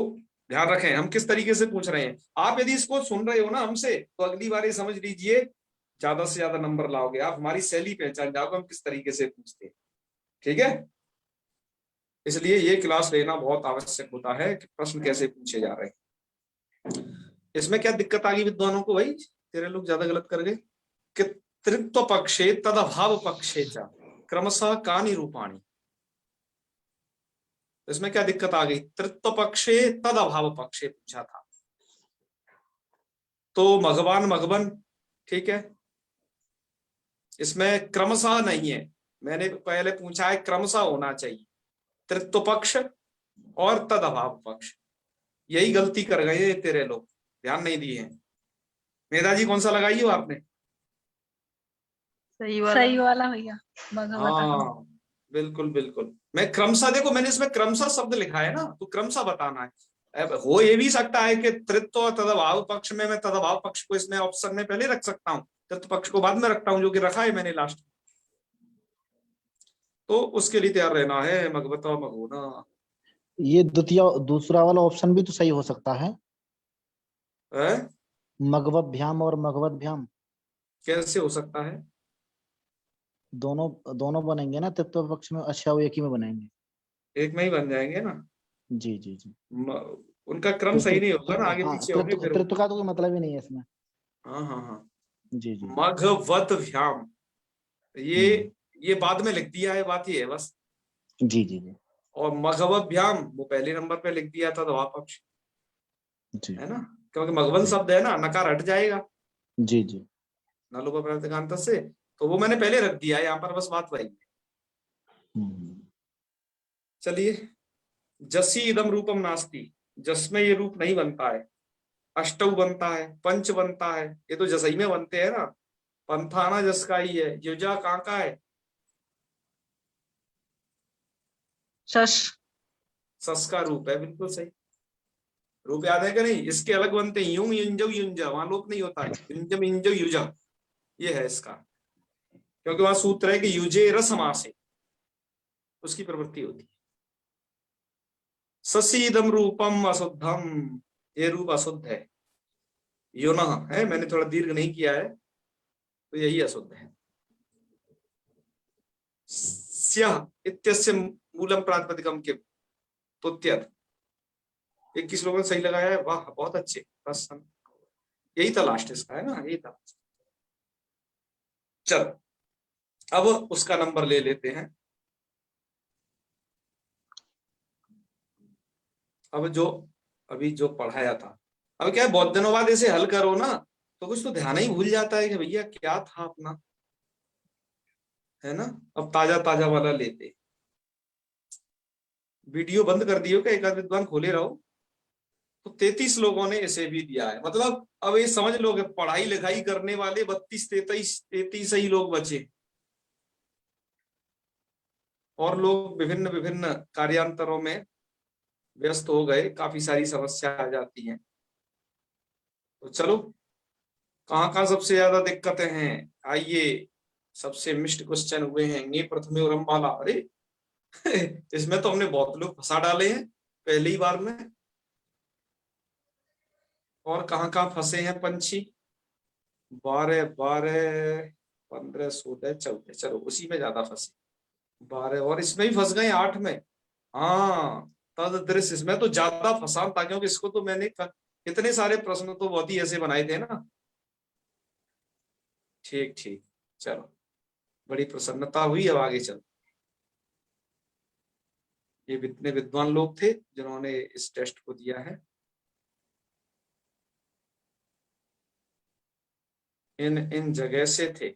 ध्यान रखें हम किस तरीके से पूछ रहे हैं। आप यदि इसको सुन रहे हो ना हमसे, तो अगली बार ये समझ लीजिए, ज्यादा से ज्यादा नंबर लाओगे आप। हमारी शैली पहचान जाओगे हम किस तरीके से पूछते हैं, ठीक है। इसलिए ये क्लास लेना बहुत आवश्यक होता है कि प्रश्न कैसे पूछे जा रहे हैं। इसमें क्या दिक्कत आ गई विद्वानों को, भाई तेरे लोग ज्यादा गलत कर गए कि तृत्व पक्षे तद अभाव पक्षे च क्रमशः का निरूपाणी। इसमें क्या दिक्कत आ गई, तृत्व पक्षे तद अभाव पक्षे पूछा था, तो भगवान मघवन, ठीक है। इसमें क्रमशः नहीं है, मैंने पहले पूछा है क्रमशः होना चाहिए, तृत्व पक्ष और तद अभाव पक्ष। यही गलती कर गए तेरे लोग, ध्यान नहीं दिए हैं। मेधा जी कौन सा लगाई हो आपने? सही वाला भैया। हाँ बिल्कुल बिल्कुल। मैं क्रमशः, देखो मैंने इसमें क्रमशः शब्द लिखा है ना, तो क्रमशः बताना है। अब हो ये भी सकता है कि तृत्व और तदभाव पक्ष में मैं तदभाव पक्ष को इसमें ऑप्शन में पहले रख सकता हूँ, तृत्व पक्ष को बाद में रखता हूँ, जो कि रखा है मैंने लास्ट। तो उसके लिए तैयार रहना है, मगबता मगोना। ये दूसरा वाला ऑप्शन भी तो सही हो सकता है, मगवभ्याम और मगवतभ्याम। कैसे हो सकता है? दोनों बनेंगे ना, तत्व पक्ष में, अच्छा वो एक ही में बनेंगे, एक में ही बन जाएंगे ना। जी जी जी। उनका क्रम सही नहीं होगा ना, आगे पीछे होंगे फिर। तृत्व का तो कोई मतलब ही नहीं है इसमें। हाँ हाँ हाँ, जी जी। मघवतभ्याम, ये बाद में लिख दिया है, बात ये है बस। जी जी जी। और मघवभ्याम वो पहले नंबर पे लिख दिया था, दवा पक्ष जी है ना, क्योंकि मघवन शब्द है ना, नकार हट जाएगा जी जी। नालुपत से, तो वो मैंने पहले रख दिया है यहाँ पर, बस बात वही है। चलिए, जसी इदम रूपम नास्ति, जस में ये रूप नहीं बनता है। अष्टौ बनता है, पंच बनता है, ये तो जसई में बनते हैं ना। पंथाना जस का ही है, युजा कहाँ का है? शश। सस का रूप है, बिल्कुल सही। रूप याद है कि नहीं? इसके अलग बनते हैं, यूं युंजव युंजा, वहां लोप नहीं होता है, युंजम युंजव युजा, ये है इसका। क्योंकि वहां सूत्र है कि युजे रसमासे, उसकी प्रवृत्ति होती है। ससीदम रूपम अशुद्धम, ये रूप अशुद्ध है। योनः है, मैंने थोड़ा दीर्घ नहीं किया है, तो यही अशुद्ध है। स्यः इत्यस्य मूलम प्रातिपदिकम के तुत्यर्थ। 21 लोगों ने सही लगाया है, वाह बहुत अच्छे, बस यही था लास्ट इसका, है ना, यही था। चलो अब उसका नंबर ले लेते हैं। अब जो अभी जो पढ़ाया था, अब क्या है, बहुत दिनों बाद इसे हल करो ना तो कुछ तो ध्यान ही भूल जाता है कि भैया क्या था अपना, है ना। अब ताजा ताजा वाला लेते। वीडियो बंद कर दियो क्या, एक आध विद्वान खोले रहो। तो 33 लोगों ने इसे भी दिया है, मतलब अब ये समझ लो कि पढ़ाई लिखाई करने वाले 32-33 ही लोग बचे, और लोग विभिन्न विभिन्न कार्यांतरों में व्यस्त हो गए, काफी सारी समस्या आ जाती हैं। तो चलो, कहाँ कहाँ सबसे ज्यादा दिक्कतें हैं, आइए। सबसे मिष्ट क्वेश्चन हुए हैं ये प्रथमे और वाला। अरे इसमें तो हमने बहुत लोग फंसा डाले हैं पहली ही बार में। और कहाँ कहाँ फंसे हैं पंछी, 12, 12, 15, 16, 14, चलो उसी में ज्यादा फंसे। 12 और इसमें ही फंस गए 8 में। हाँ, तद दृश्य इसमें तो ज्यादा फंसा था, क्योंकि इसको तो मैंने इतने सारे प्रश्न तो बहुत ही ऐसे बनाए थे ना। ठीक ठीक, चलो बड़ी प्रसन्नता हुई। अब आगे चलो, ये इतने विद्वान लोग थे जिन्होंने इस टेस्ट को दिया है। इन इन जगह से थे,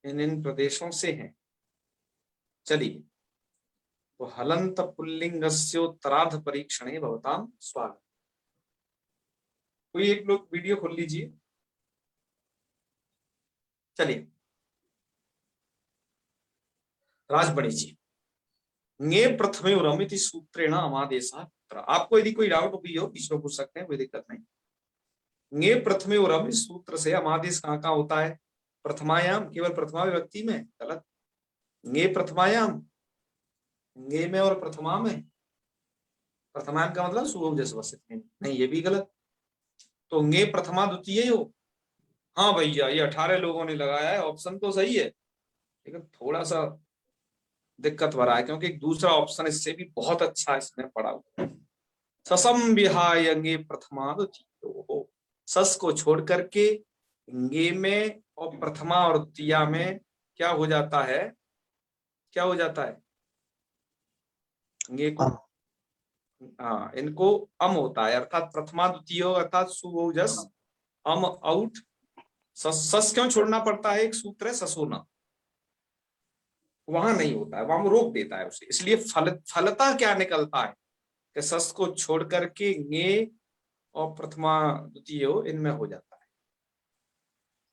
इन इन प्रदेशों से हैं। चलिए, तो हलंत पुल्लिंगस्योत्तरार्ध परीक्षणे भवताम स्वागत। कोई एक लोग वीडियो खोल लीजिए। चलिए, राजबड़ी जी, ङे प्रथमे रमिति सूत्रेण अमादेशः। आपको यदि कोई डाउट भी हो बीच में पूछ सकते हैं, कोई दिक्कत नहीं। ङे प्रथमे रम, इस सूत्र से अमादेश कहाँ कहाँ होता है? प्रथमायाम, केवल प्रथमा विभक्ति में, गलत। ङे प्रथमायाम, ङे में और प्रथमा में। प्रथमायाम का मतलब सुबह जैसे वसित में, नहीं ये भी गलत। तो ङे प्रथमा द्वितीय हो। हाँ भैया, ये 18 लोगों ने लगाया है, ऑप्शन तो सही है, लेकिन थोड़ा सा दिक्कत भरा है, क्योंकि एक दूसरा ऑप्शन इससे भी बहुत अच्छा इसमें पड़ा हुआ है। ससम विहाय ङे प्रथमा द्वितीयो, सस को छोड़ करके ङे में और प्रथमा और द्वितीया में क्या हो जाता है, क्या हो जाता है? ङे को, हाँ, इनको अम होता है, अर्थात प्रथमा द्वितीय अर्थात सुवोजस अम आउट। सस क्यों छोड़ना पड़ता है? एक सूत्र है ससोना, वहां नहीं होता है, वहां रोक देता है उसे, इसलिए फलता क्या निकलता है कि सस को छोड़ करके ङे और प्रथमा द्वितीय इनमें हो जाता है।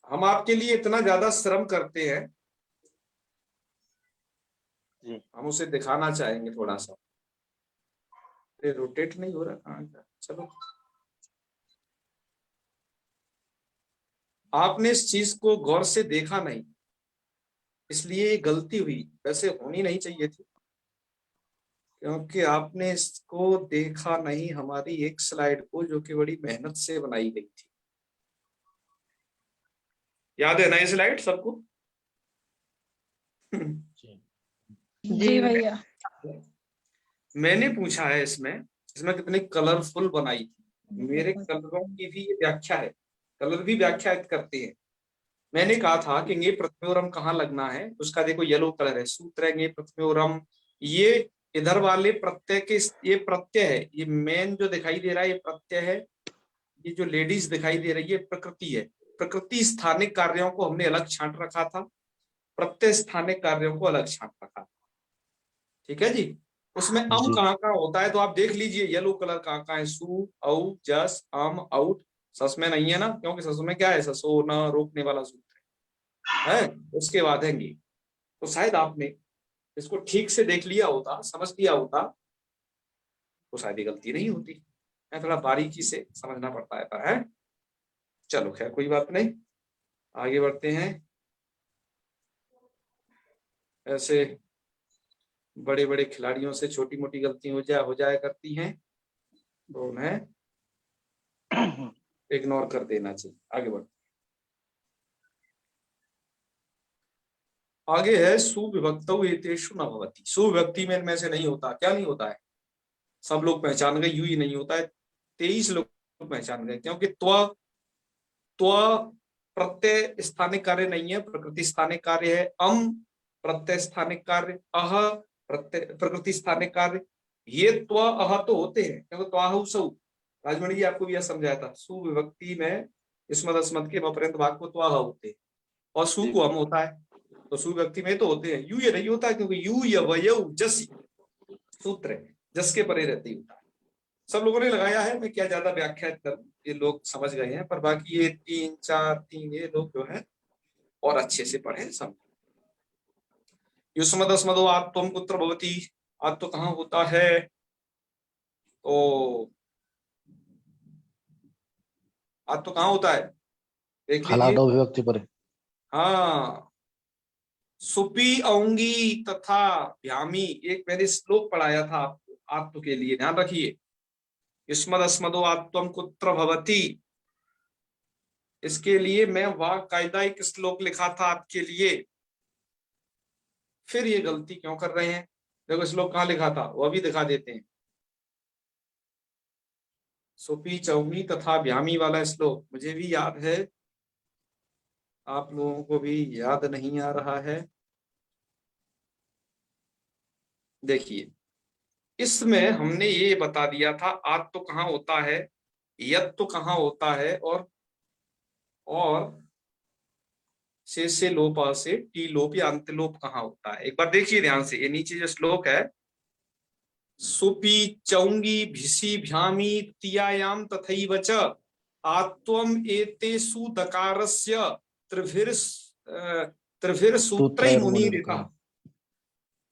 हम आपके लिए इतना ज्यादा श्रम करते हैं, हम उसे दिखाना चाहेंगे थोड़ा सा। रोटेट नहीं हो रहा, कहाँ का? चलो, आपने इस चीज को गौर से देखा नहीं, इसलिए गलती हुई, वैसे होनी नहीं चाहिए थी, क्योंकि आपने इसको देखा नहीं, हमारी एक स्लाइड को, जो कि बड़ी मेहनत से बनाई गई थी। याद है ना ये स्लाइड सबको? जी भैया। मैंने पूछा है इसमें इसमें कितनी कलरफुल बनाई थी। मेरे कलरों की भी व्याख्या है, कलर भी व्याख्यात करते हैं। मैंने कहा था कि ये प्रथम्योरम कहाँ लगना है, उसका देखो येलो कलर है, सूत्र है ये प्रथम्योरम। ये इधर वाले प्रत्यय के, ये प्रत्यय है, ये मेन जो दिखाई दे रहा है ये प्रत्यय है, ये जो लेडीज दिखाई दे रही है प्रकृति है। प्रकृति स्थानिक कार्यों को हमने अलग छांट रखा था, प्रत्यय स्थानिक कार्यों को अलग छांट रखा था। ठीक है जी। उसमें अम कहाँ कहाँ होता है तो आप देख लीजिए, येलो कलर कहाँ कहाँ है, सु औ जस अम आउट। सस में नहीं है ना, क्योंकि सस में क्या है, ससो न रोकने वाला सूत्र है, उसके बाद है ङे। तो शायद आपने इसको ठीक से देख लिया होता, समझ लिया होता, तो शायद ये गलती नहीं होती। मैं थोड़ा बारीकी से समझना पड़ता है पर है। चलो खैर कोई बात नहीं, आगे बढ़ते हैं। ऐसे बड़े बड़े खिलाड़ियों से छोटी मोटी गलती हो जाया करती हैं, तो उन्हें इग्नोर कर देना चाहिए। आगे बढ़, आगे है सुविभक्तौ एतेषु न भवति। सुविभक्ति में इनमें से नहीं होता। क्या नहीं होता है? सब लोग पहचान गए, यू ही नहीं होता है। 23 लोग पहचान गए, क्योंकि त्व प्रत्यय स्थानिक कार्य नहीं है, प्रकृति स्थानिक कार्य है। प्रत्यय स्थानिक कार्य, अह प्रत्यय प्रकृति स्थानिक कार्य। ये त्व अह तो होते हैं, क्योंकि त्वाहु सौ, राजमणि जी आपको भी यह समझाया था, सुविभक्ति में स्मद अस्मद के पर्यंत वाक्य को त्वाह होते हैं, और सु को हम होता है, तो सुविभक्ति में तो होते हैं। यू ये नहीं होता, क्योंकि यू यवयव जस सूत्र है, जस के परे रहती होता है। सब लोगों ने लगाया है, मैं क्या ज्यादा व्याख्या करूं, ये लोग समझ गए हैं, पर बाकी ये 3 4 3 ये लोग जो है और अच्छे से पढ़े सब। युष्मदस्मदो आत्वम कुत्र भवति, आत्व कहाँ होता है? तो आत्व कहाँ होता है देख लीजिए। हलादो विभक्ति परे। हाँ, सुपी औंगी तथा भ्यामी, एक मैंने श्लोक पढ़ाया था आपको आत्व के लिए, ध्यान रखिए। युष्मदस्मदो आत्वम कुत्र भवति, इसके लिए मैं कायदा एक श्लोक लिखा था आपके लिए। फिर ये गलती क्यों कर रहे हैं? देखो श्लोक कहाँ लिखा था, वो भी दिखा देते हैं। सुपी चौमी तथा भ्यामी वाला श्लोक मुझे भी याद है, आप लोगों को भी याद नहीं आ रहा है। देखिए, इसमें हमने ये बता दिया था आत्व तो कहाँ होता है, यत तो कहाँ होता है, और से लोपा से टी लोप या अंतलोप कहाँ होता है। एक बार देखिए ध्यान से, ये नीचे जो श्लोक है, सुपी चौंगी भिसी भ्यामी तियायाम तथैव च आत्वम एतेषु दकारस्य त्रिभिर सूत्रै मुनिरितः।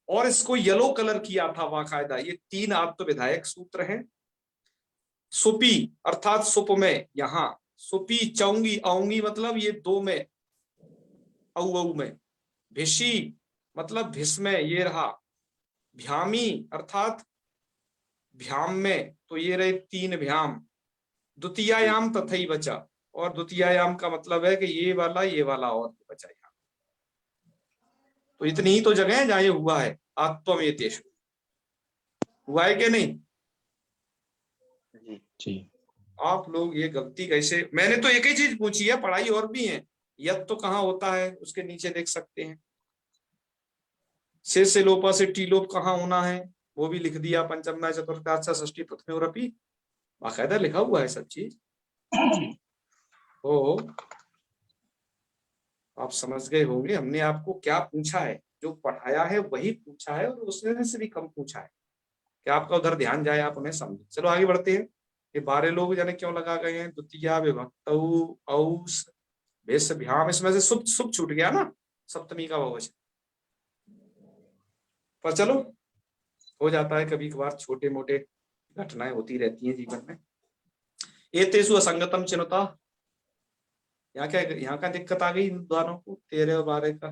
और इसको येलो कलर किया था बाकायदा। ये 3 आत्म विधायक सूत्र हैं। सुपी अर्थात सुप में, यहाँ सुपी चौंगी औंगी मतलब ये 2 में, औ में। भिषी मतलब भिस में, ये रहा। भ्यामी अर्थात भ्याम में, तो ये रहे 3 भ्याम। द्वितीयायाम तथैव च, और द्वितीयायाम का मतलब है कि ये वाला और बचा यहाँ। तो इतनी ही तो जगह है जहां ये हुआ है आत्मवेतेषु, हुआ है कि नहीं? जी। आप लोग ये गलती कैसे, मैंने तो एक ही चीज पूछी है, पढ़ाई और भी है। यत तो कहाँ होता है उसके नीचे देख सकते हैं। से लोपा से टी लोप कहाँ होना है वो भी लिख दिया। पंचम्या चतुर्थांश षष्ठी प्रथमेरपि, बाकायदा लिखा हुआ है सब चीज। तो आप समझ गए होंगे हमने आपको क्या पूछा है, जो पढ़ाया है वही पूछा है, और उसने से भी कम पूछा है, कि आपका उधर ध्यान जाए, आप उन्हें समझे। चलो आगे बढ़ते हैं। ये 12 लोग जाने क्यों लगा गए हैं, द्वितीया विभक्तौ औस भेष भ्याम, इसमें से सुप सुप छूट गया ना, सप्तमी का बहुवचन। पर चलो, हो जाता है कभी कभार, छोटे मोटे घटनाएं होती रहती हैं जीवन में। एतेषु असंगतम चिनुता, यहाँ का दिक्कत आ गई इन दोनों को, 13 और 12 का।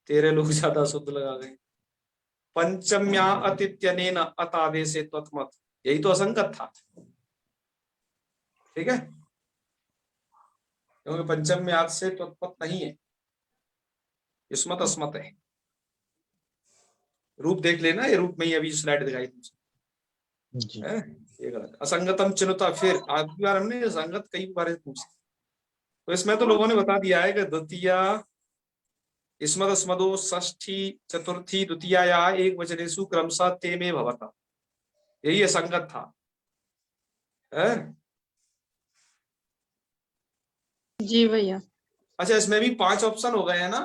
13 लोग ज्यादा शुद्ध लगा गए। पंचम्या अतित्यनेन अतादेशे त्वत्मत, यही तो असंगत था, ठीक है, क्योंकि पंचम में आज से त्वत्पत नहीं है, युष्मत अस्मत है। रूप देख लेना, ये रूप में ही अभी स्लाइड दिखाई तुमसे, ये गलत। असंगतम चिनुता, फिर आखिरी बार हमने संगत कई बार पूछे, तो इसमें तो लोगों ने बता दिया है कि द्वितीया स्मद स्मदो षष्ठी चतुर्थी द्वितीया एक वचनेषु क्रमशः ते में भवता, यही असंगत था, है? जी भैया। अच्छा, इसमें भी 5 ऑप्शन हो गए हैं ना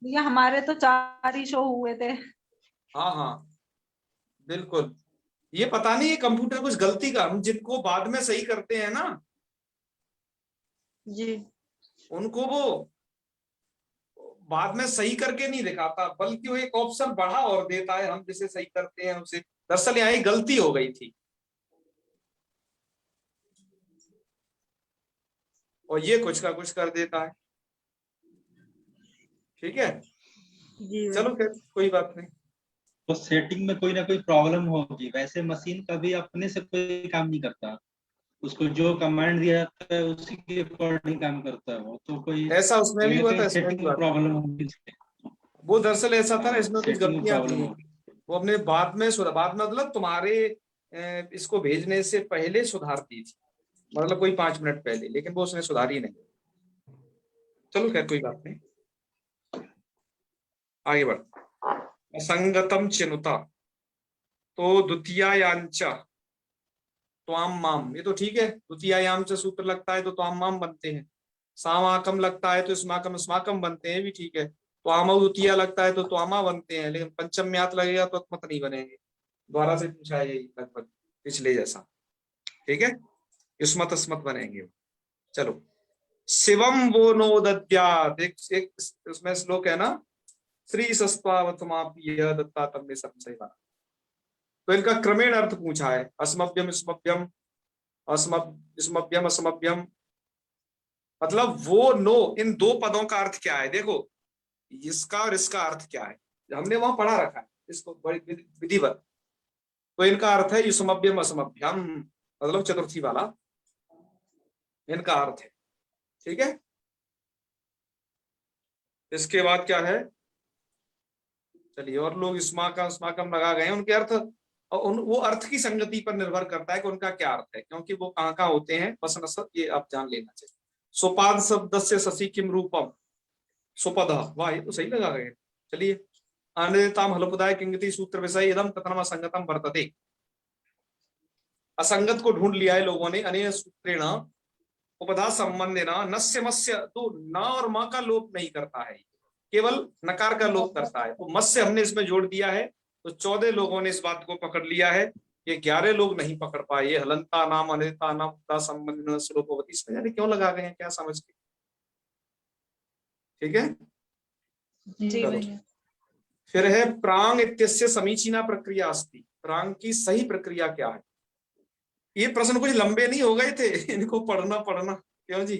भैया? हमारे तो 4 ही शो हुए थे। हाँ हाँ बिल्कुल। ये पता नहीं, ये कंप्यूटर कुछ गलती का, हम जिनको बाद में सही करते हैं ना, जी, उनको वो बाद में सही करके नहीं दिखाता, बल्कि वो एक ऑप्शन बढ़ा और देता है, हम जिसे सही करते हैं उसे। दरअसल यहाँ गलती हो गई थी, और ये कुछ का कुछ कर देता है, ठीक है। जी चलो खैर कोई बात नहीं। तो सेटिंग में कोई ना कोई प्रॉब्लम होगी। वैसे मशीन कभी अपने से कोई काम नहीं करता, उसको जो कमांड दिया जाता है उसी के अकॉर्डिंग काम करता है वो। तो कोई ऐसा उसमें भी कहीं ना हुआ था, कहीं इसमें भी सेटिंग हुआ में था। प्रॉब्लम होगी। वो दरअसल ऐसा था ना, हाँ, इसमें कुछ सेटिंग में गलतियां प्रॉब्लम थी। होगी। वो हमने बाद में बाद में मतलब तुम्हारे इसको भेजने से पहले सुधार दी थी, मतलब कोई 5 मिनट पहले, लेकिन वो उसने सुधारी नहीं। चलो खैर कोई बात नहीं, आगे बढ़। असंगतम चिनुता, तो द्वितीयांच त्वाम माम, ये तो ठीक है, द्वितीयांच सूत्र लगता है तो त्वाम माम बनते हैं। सामाकम लगता है तो स्माकम स्माकम बनते हैं, भी ठीक है। त्वामा द्वितीया लगता है तो त्वामा बनते हैं, लेकिन पंचम म्यात लगेगा तो मत नहीं बनेंगे। द्वारा से पूछा है यही लगभग पिछले जैसा, ठीक है, युष्मत अस्मत बनेंगे। चलो, शिवम वो नो दद्यात्, एक उसमें श्लोक है ना, श्री सस्वावतमाप्य दत्ता तब में संशय बना। तो इनका क्रमेण अर्थ पूछा है, अस्मभ्यम स्मभ्यम, अस्मभ्यम असमभ्यम, मतलब वो नो, इन दो पदों का अर्थ क्या है। देखो इसका और इसका अर्थ क्या है, हमने वहां पढ़ा रखा है इसको बड़ी विधिवत। तो इनका अर्थ है युष्मभ्यम असमभ्यम, मतलब चतुर्थी वाला इनका अर्थ है, ठीक है। इसके बाद क्या है, चलिए, और लोग स्माकम लगा गए, उनके अर्थ और वो अर्थ की संगति पर निर्भर करता है कि उनका क्या अर्थ है, क्योंकि वो कहाँ होते हैं, बस ये आप जान लेना चाहिए। सुपाद शब्द से शशि किम रूपम, सुपद, वाह ये तो सही लगा गए। चलिए, अनिताम हलपुदाय किंगति सूत्र विषय इदम कथनम असंगतम वर्तते, असंगत को ढूंढ लिया है लोगों ने। अनेन सूत्रेण उपधा संबंधेन नस्य मस्य, तो न और म का लोप नहीं करता है, केवल नकार का लोप करता है। तो मत्स्य हमने इसमें जोड़ दिया है, तो 14 लोगों ने इस बात को पकड़ लिया है, ये 11 लोग नहीं पकड़ पाए। ये हलंता नाम अनिता नाम संबंध स्वरूपवती, इसमें जाने क्यों लगा गए हैं, क्या समझ के, ठीक है। जी चलो, भैया। फिर है प्रांग इत्यस्य समीचीना प्रक्रिया अस्ति, प्रांग की सही प्रक्रिया क्या है। ये प्रश्न कुछ लंबे नहीं हो गए थे, इनको पढ़ना क्यों जी।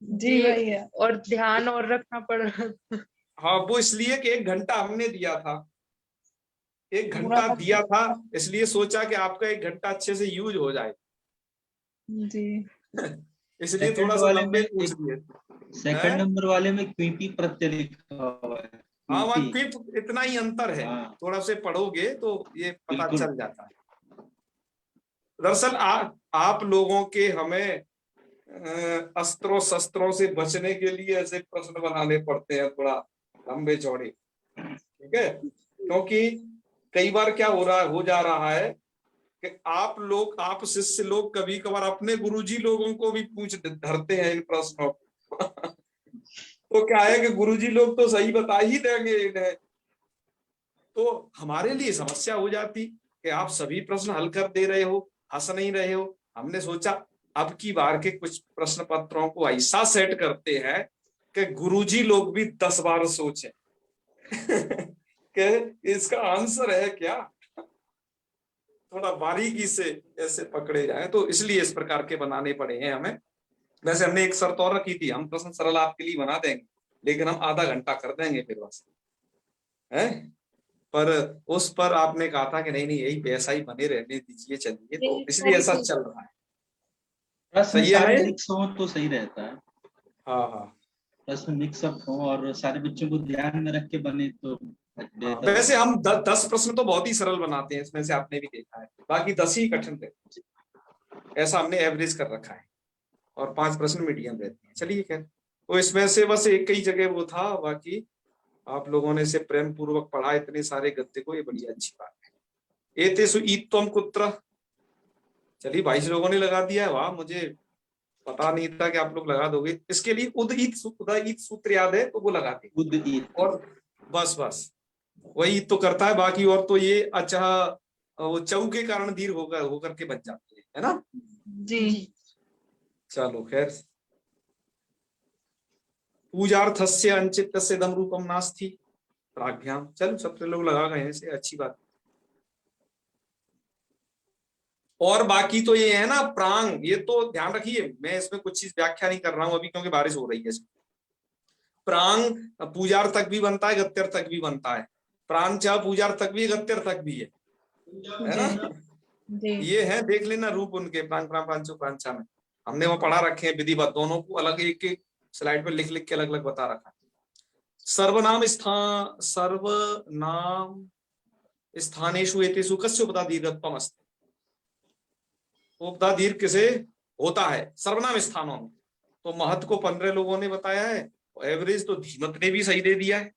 जी भैया, और ध्यान और रखना पड़ रहा। हाँ, वो इसलिए कि 1 घंटा हमने दिया था, 1 पूरा घंटा दिया था, इसलिए सोचा कि आपका 1 घंटा अच्छे से यूज हो जाए। जी। इसलिए थोड़ा सा लंबे पूछ लिए। सेकंड नंबर वाले में क्विपी प्रत्यय लिखा हुआ है। हाँ, वहाँ क्विपी। क्विप इतना ही अंतर है, हाँ। थोड़ा से पढ़ोगे तो ये पता बिल्कुल। चल जाता है। दरअसल आप लोगों के हमें अस्त्रों शस्त्रों से बचने के लिए ऐसे प्रश्न बनाने पड़ते हैं, थोड़ा लंबे चौड़े, ठीक है। क्योंकि कई बार क्या हो जा रहा है कि आप शिष्य लोग कभी कभार अपने गुरुजी लोगों को भी पूछ धरते हैं इन प्रश्नों को। तो क्या है कि गुरुजी लोग तो सही बता ही देंगे इन्हें, तो हमारे लिए समस्या हो जाती कि आप सभी प्रश्न हल कर दे रहे हो, हंस नहीं रहे हो। हमने सोचा अब की बार के कुछ प्रश्न पत्रों को ऐसा सेट करते हैं कि गुरुजी लोग भी 10 बार सोचें कि इसका आंसर है क्या, थोड़ा बारीकी से ऐसे पकड़े जाए। तो इसलिए इस प्रकार के बनाने पड़े हैं हमें। वैसे हमने एक शर्त और रखी थी, हम प्रश्न सरल आपके लिए बना देंगे, लेकिन हम आधा घंटा कर देंगे फिर बस, है। पर उस पर आपने कहा था कि नहीं यही वैसा ही बने रहने दीजिए, चलिए, तो इसलिए ऐसा चल रहा है। प्रश्न सही है सारे ना? मिक्स हो तो सही रहता है। हाँ, प्रश्न मिक्सअप हो और सारे बच्चों को ध्यान में रख के बने तो बेहतर। वैसे हम 10 प्रश्न तो बहुत ही सरल बनाते हैं, इसमें से आपने भी देखा है, बाकी 10 ही कठिन रहते हैं, ऐसा हमने एवरेज कर रखा है, और 5 प्रश्न मीडियम रहते हैं। चलिए खैर, तो इसमें से बस एक ही जगह वो था, बाकी आप लोगों ने इसे प्रेम पूर्वक पढ़ा इतने सारे गद्य को, ये बड़ी अच्छी बात है। एतेषु ईत्वम कुत्र, चलिए 22 लोगों ने लगा दिया है, वाह, मुझे पता नहीं था कि आप लोग लगा दोगे। इसके लिए उदईत सूत्र याद है तो वो लगाते, और बस वही तो करता है, बाकी और तो ये अच्छा वो चौ के कारण धीर होकर के बच जाते हैं, है ना। जी। चलो खैर, पूजार्थस्य अंचितस्य दम रूपम नास्ति प्राभ्याम, चलो सब लोग लगा गए हैं, इसे अच्छी बात। और बाकी तो ये है ना प्रांग, ये तो ध्यान रखिए, मैं इसमें कुछ चीज व्याख्या नहीं कर रहा हूं अभी, क्योंकि बारिश हो रही है। प्रांग पूजार्थ तक भी बनता है, गत्यर्थ तक भी बनता है। प्रांचा पूजार्थक भी गत्यर्थक भी है ना। जी ये है, देख लेना रूप उनके प्रांग प्रांग प्रांचो प्रांचा में, हमने वहां पढ़ा रखे हैं विधिवत, दोनों को अलग एक एक स्लाइड पर लिख लिख के अलग अलग बता रखा है। सर्वनाम स्थानेषु एतेषु कस्य उपधा दीर्घत्वम् अस्ति। उपधा दीर्घ किसे होता है सर्वनाम स्थानों में। तो महत्व को 15 लोगों ने बताया है, एवरेज तो धीमत ने भी सही दे दिया है।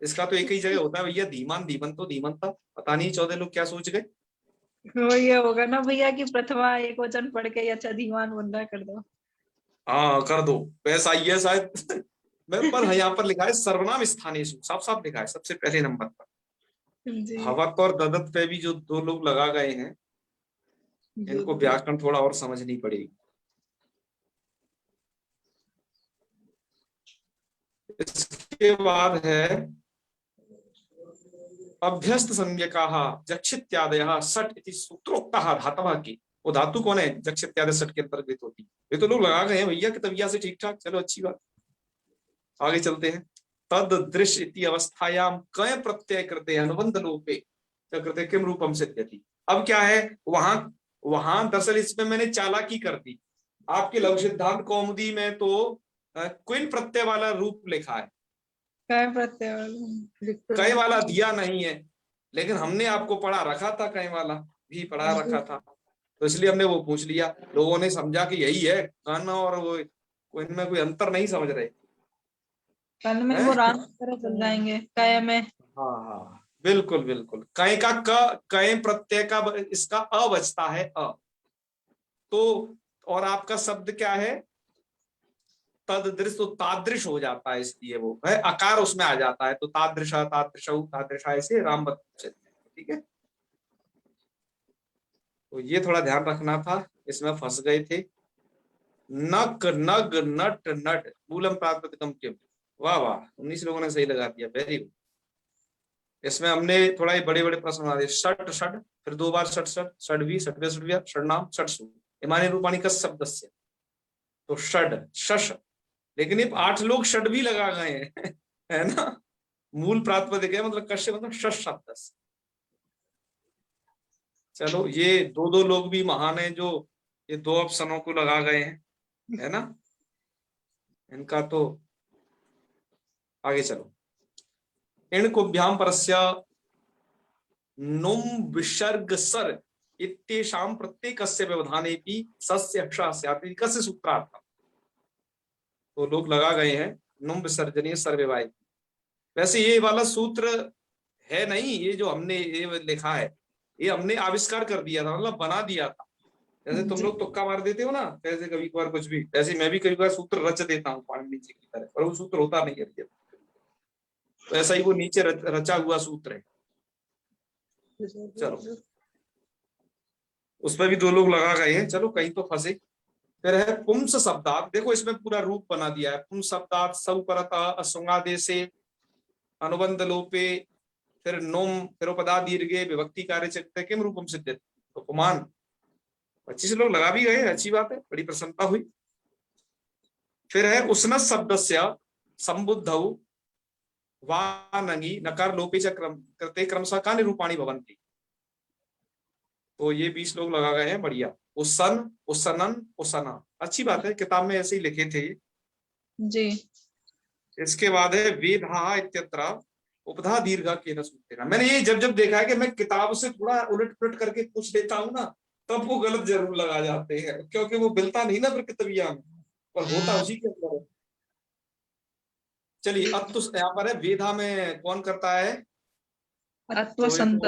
इसका तो एक ही जगह होता है भैया, धीमान धीमन तो धीमनता। पता नहीं 14 लोग क्या सोच गए। वो ये होगा ना भैया कि प्रथमा एक वचन पढ़ के अच्छा धीमान बंदा कर दो। हाँ कर दो, वैसा ही है शायद। मैं पर यहाँ पर लिखा है सर्वनाम स्थानेषु, साफ साफ लिखा है सबसे पहले नंबर पर। जी हवक और ददत पे भी जो 2 लोग लगा गए हैं, इनको व्याकरण थोड़ा और समझनी पड़ेगी। इसके बाद है अभ्यस्त संज्ञकाः जक्षित्यादयः सट इति सूत्रोक्तः धातवः की। वो धातु कौन है, जक्षित्यादि सट के अंतर्गत होती है। ये तो लोग लगा गए हैं भैया कितविया से ठीक ठाक, चलो अच्छी बात। आगे चलते हैं। तद दृश्य इति अवस्थायाम कय प्रत्यय कृते अनुबंध लोपे कृते किम रूपम सिद्ध्यति। अब क्या है, वहां दरअसल इसमें मैंने चालाकी कर दी। आपके लघु सिद्धांत कौमुदी में तो क्विन प्रत्यय वाला रूप लिखा है, कय प्रत्यय वाला कय वाला दिया नहीं है, लेकिन हमने आपको पढ़ा रखा था, कय वाला भी पढ़ा रखा था, तो इसलिए हमने वो पूछ लिया। लोगों ने समझा कि यही है कन, और वो इनमें कोई अंतर नहीं समझ रहे। कल में वो राम की तरह चल जाएंगे कय में। हाँ हाँ बिल्कुल बिल्कुल। कय का कय प्रत्यय का इसका अ बचता है अ, तो और आपका शब्द क्या है तददृश, तो तादृश हो जाता है, इसलिए वो है अकार उसमें आ जाता है, तो तादृशा तादृशौ तादृशा ऐसे राम बच्चे। ठीक है, तो ये थोड़ा ध्यान रखना था, इसमें फंस गए थे। नक नग नट नट मूलम प्रातिपदिकम किम। वाह वाह, 19 लोगों ने सही लगा दिया, वेरी गुड। इसमें हमने थोड़ा ये बड़े बड़े प्रश्न बना दिए। षट षड, फिर 2 बार षट षट, षड्वी षड्वे षड्व्या षड्नाम षट्सु इमानी रूपाणी का शब्दस्य, तो षड शश, लेकिन ये 8 लोग षड भी लगा गए हैं है ना। मूल प्रातिपदिक है, मतलब कश्य मतलब शश शब्द। चलो ये 2 लोग भी महान है जो ये 2 ऑप्शनों को लगा गए हैं, है ना। इनका तो आगे चलो। इनको भ्याम परस्य नुम विसर्ग सर इत्येषां प्रत्येकस्य व्यवधानेपि सस्य हर्षः स्यात् इति कस्य सूत्रार्थम्। तो लोग लगा गए हैं नुम विसर्जनीय सर्ववाय। वैसे ये वाला सूत्र है नहीं, ये जो हमने ये लिखा है ये हमने आविष्कार कर दिया था, मतलब बना दिया था। जैसे तुम लोग तुक्का मार देते हो ना, कैसे कभी कभार कुछ भी, ऐसे मैं भी कभी कभार सूत्र रच देता हूँ पाणिनि जी की तरह, पर वो सूत्र होता नहीं है। तो ऐसा ही वो नीचे रचा हुआ सूत्र है। चलो उसमें भी 2 लोग लगा गए हैं, चलो कहीं तो फंसे। फिर है पुंस शब्दात, देखो इसमें पूरा रूप बना दिया है। पुंस शब्दात सौपरता असुंगादेशे अनुबंध लोपे, फिर नोम फिर उपदा दीर्घे विभक्ति कार्य चक्र किम रूपम सिद्ध्यति। उपमान 25 लोग लगा भी गए, अच्छी बात है, बड़ी प्रसन्नता हुई। फिर है उष्ण शब्दस्य संबुद्धौ वानंगी नकार लोपे च कृते क्रमशः का निरूपाणी भवन्ति। तो ये 20 लोग लगा गए हैं, बढ़िया। उसन उसनन उसना, अच्छी बात है, किताब में ऐसे ही लिखे थे जी। इसके बाद है वेधा इत्यत्र उपधा दीर्घा केन सूत्रेण। मैंने ये जब जब देखा है कि मैं किताब से थोड़ा उलट पुलट करके पूछ लेता हूँ ना, तब वो गलत जरूर लगा जाते हैं, क्योंकि वो मिलता नहीं ना फिर किताबिया में, पर होता उसी के अंदर है। चलिए अब तो यहाँ पर है वेधा में कौन करता है, अत्व संत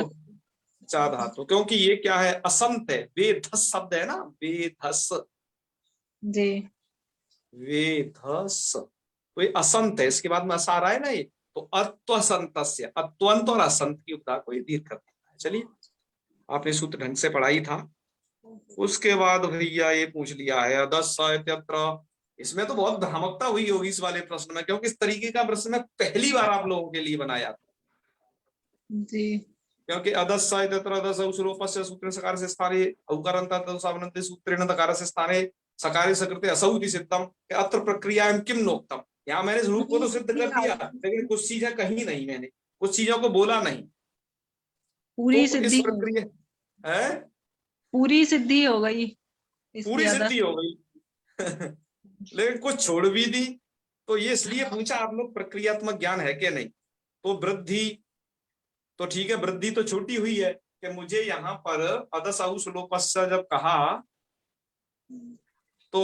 चा धातु, क्योंकि ये क्या है असंत है, वेधस शब्द है ना, वेधस जी। वेधस, तो ये असंत है, इसके बाद में अस आ रहा है ना, ये तो अत्वसंतस्य, अत्वंत और असंत की उपधा को ये दीर्घ कर देता है। चलिए आपने सूत्र ढंग से पढ़ा ही था। उसके बाद भैया ये पूछ लिया है अदस इत्यत्र। इसमें तो बहुत भ्रामकता हुई होगी इस वाले प्रश्न में, क्योंकि इस तरीके का प्रश्न मैं पहली बार आप लोगों के लिए बनाया था। जी। क्योंकि अदस इत्यत्र अदस औसरोपस्य सूत्रेण सकार से स्थाने औकारान्तात् तदुसावनन्ते सूत्रेण दकार से स्थाने सकारे सकृते असौ इति सिद्धम अत्र प्रक्रियायां किम नोक्तम। यहाँ मैंने रूप को तो सिद्ध कर दिया, लेकिन कुछ चीजें कही नहीं मैंने, कुछ चीजों को बोला नहीं, पूरी तो इस सिद्धि प्रक्रिया है, पूरी सिद्धि हो गई इसकी पूरी ज्यादा। सिद्धि हो गई लेकिन कुछ छोड़ भी दी। तो ये इसलिए पूछा आप लोग प्रक्रियात्मक ज्ञान है कि नहीं। तो वृद्धि तो ठीक है, वृद्धि तो छोटी हुई है कि मुझे यहाँ पर अदसौ श्लोकस्य जब कहा तो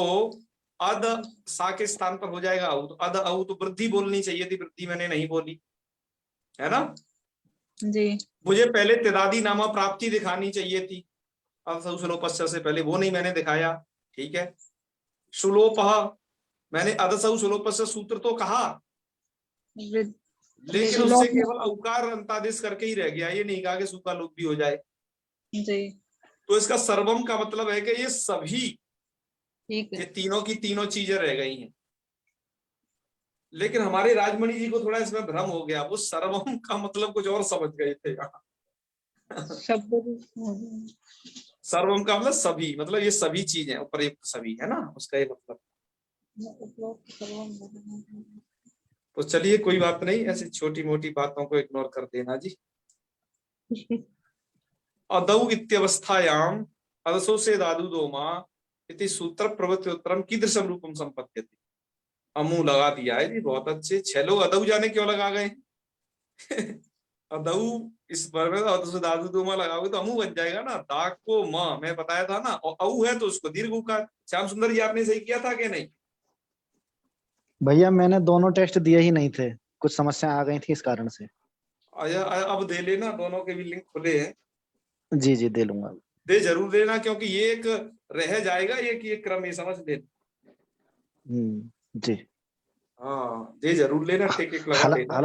अद सा के स्थान पर हो जाएगा औ, तो अद औ तो वृद्धि बोलनी चाहिए थी, वृद्धि मैंने नहीं बोली, है ना। जी मुझे पहले तिदादी नामा प्राप्ति दिखानी चाहिए थी, अदसौ श्लोकस्य से पहले, वो नहीं मैंने दिखाया, ठीक है। श्लोपः मैंने अदसौ श्लोकस्य सूत्र तो कहा, वृद्ध- लेकिन श्लोक उससे केवल औकार अंतादेश करके ही रह गया, ये नहीं कहा कि सूखा लोप भी हो जाए। जी तो इसका सर्वम का मतलब है कि ये सभी, ठीक ये है। तीनों की तीनों चीजें रह गई हैं। लेकिन हमारे राजमणि जी को थोड़ा इसमें भ्रम हो गया, वो सर्वम का मतलब कुछ और समझ गए थे यहाँ। शब्द सर्वम का मतलब सभी, मतलब ये सभी चीजें उपयुक्त सभी, है ना, उसका ये मतलब। तो चलिए कोई बात नहीं, ऐसी छोटी मोटी बातों को इग्नोर कर देना जी। अदौ इत्यवस्थायाम अदसो से दादु दोमा इति सूत्र प्रवृत्ति उत्तरम कीदृशम रूपम संपद्यते। अमू लगा दिया है जी, बहुत अच्छे। 6 लोग अदौ जाने क्यों लगा गए अदौ इस पर में अदसो दादु दोमा लगाओगे तो अमू बन जाएगा ना, दा को म मैं बताया था ना, और औ है तो उसको दीर्घ उकार। श्याम सुंदर जी आपने सही किया था कि नहीं। भैया मैंने दोनों टेस्ट दिए ही नहीं थे, कुछ समस्या आ गई थी इस कारण से। अब दे लेना, दोनों के भी लिंक खुले हैं, जी जी दे लूंगा। दे जरूर देना, क्योंकि ये एक रह जाएगा, ये क्रम ये समझ लेना। जी। हाँ दे जरूर लेना, टिक एक लगा लेना।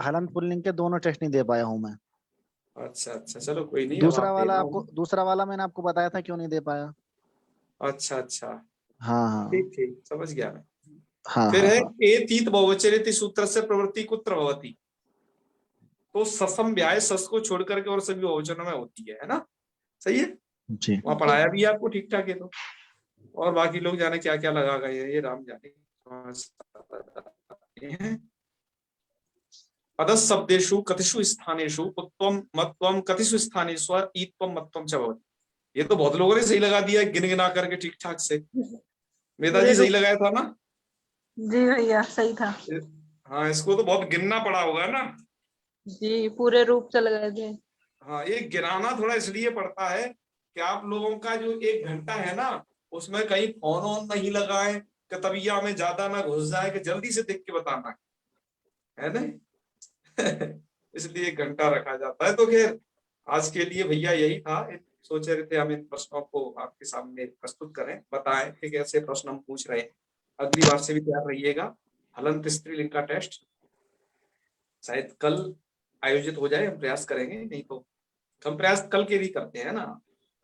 हलंत पुल्लिंग के दोनों टेस्ट नहीं दे पाया हूँ मैं। अच्छा अच्छा, चलो कोई नहीं, अब आप देना। दूसरा वाला मैंने आपको बताया था क्यों नहीं दे पाया। अच्छा अच्छा, हाँ हाँ ठीक ठीक, समझ गया मैं। हाँ फिर हाँ है हाँ। एतीत बहुवचनिति सूत्र से प्रवृत्ति कुत्र भवति। तो ससम व्याय सस को छोड़ करके और सभी बहुवचनों में होती है ना, सही है। जी वहां पढ़ाया भी है आपको ठीक ठाक है। तो और बाकी लोग जाने क्या क्या लगा गए हैं, ये राम जाने। अदस शब्देषु कतिषु स्थानेषु उत्तम मत्वम कतिषु स्थानेषु ईत्वम मत्वम च भवति। ये तो बहुत लोगों ने सही लगा दिया गिन गिना करके ठीक ठाक से। मेधा जी सही लगाया था ना। जी भैया सही था। हाँ इसको तो बहुत गिनना पड़ा होगा ना। जी पूरे रूप चल गए थे। हाँ ये गिनाना थोड़ा इसलिए पड़ता है कि आप लोगों का जो 1 घंटा है ना, उसमें कहीं फोन ऑन नहीं लगाए कि तबिया में ज्यादा ना घुस जाए, कि जल्दी से देख के बताना है ना इसलिए 1 घंटा रखा जाता है। तो खैर आज के लिए भैया यही था, सोच रहे थे हम इन प्रश्नों को आपके सामने प्रस्तुत करें, बताएं कि कैसे प्रश्न हम पूछ रहे हैं। अगली बार से भी तैयार रहिएगा। हलंत स्त्रीलिंग का टेस्ट शायद कल आयोजित हो जाए, हम प्रयास करेंगे, नहीं तो हम प्रयास कल के भी करते हैं ना,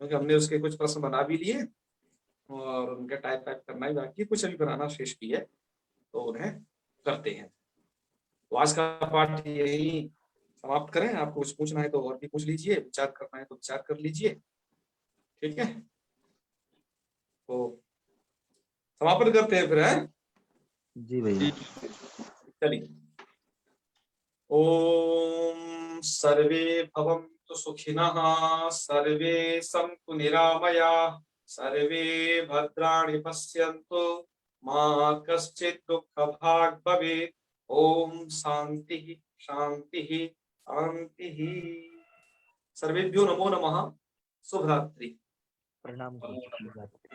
क्योंकि हमने उसके कुछ प्रश्न बना भी लिए और उनका टाइप करना ही बाकी, कुछ अभी बनाना शेष भी है, तो उन्हें करते हैं। तो आज का पाठ यही समाप्त करें। आपको कुछ पूछना है तो और भी पूछ लीजिए, विचार करना है तो विचार कर लीजिए, ठीक है। तो समापन करते हैं फिर, है जी भैया। चलिए। ओम सर्वे भवन्तु सुखिनः, सर्वे सन्तु निरामयाः, सर्वे भद्राणि पश्यन्तु, मा कश्चित् दुःखभाग् भवेत्। ओम शांति शांति शांति। सर्वेभ्यो नमो नमः। शुभ रात्रि। प्रणाम गुरुजी।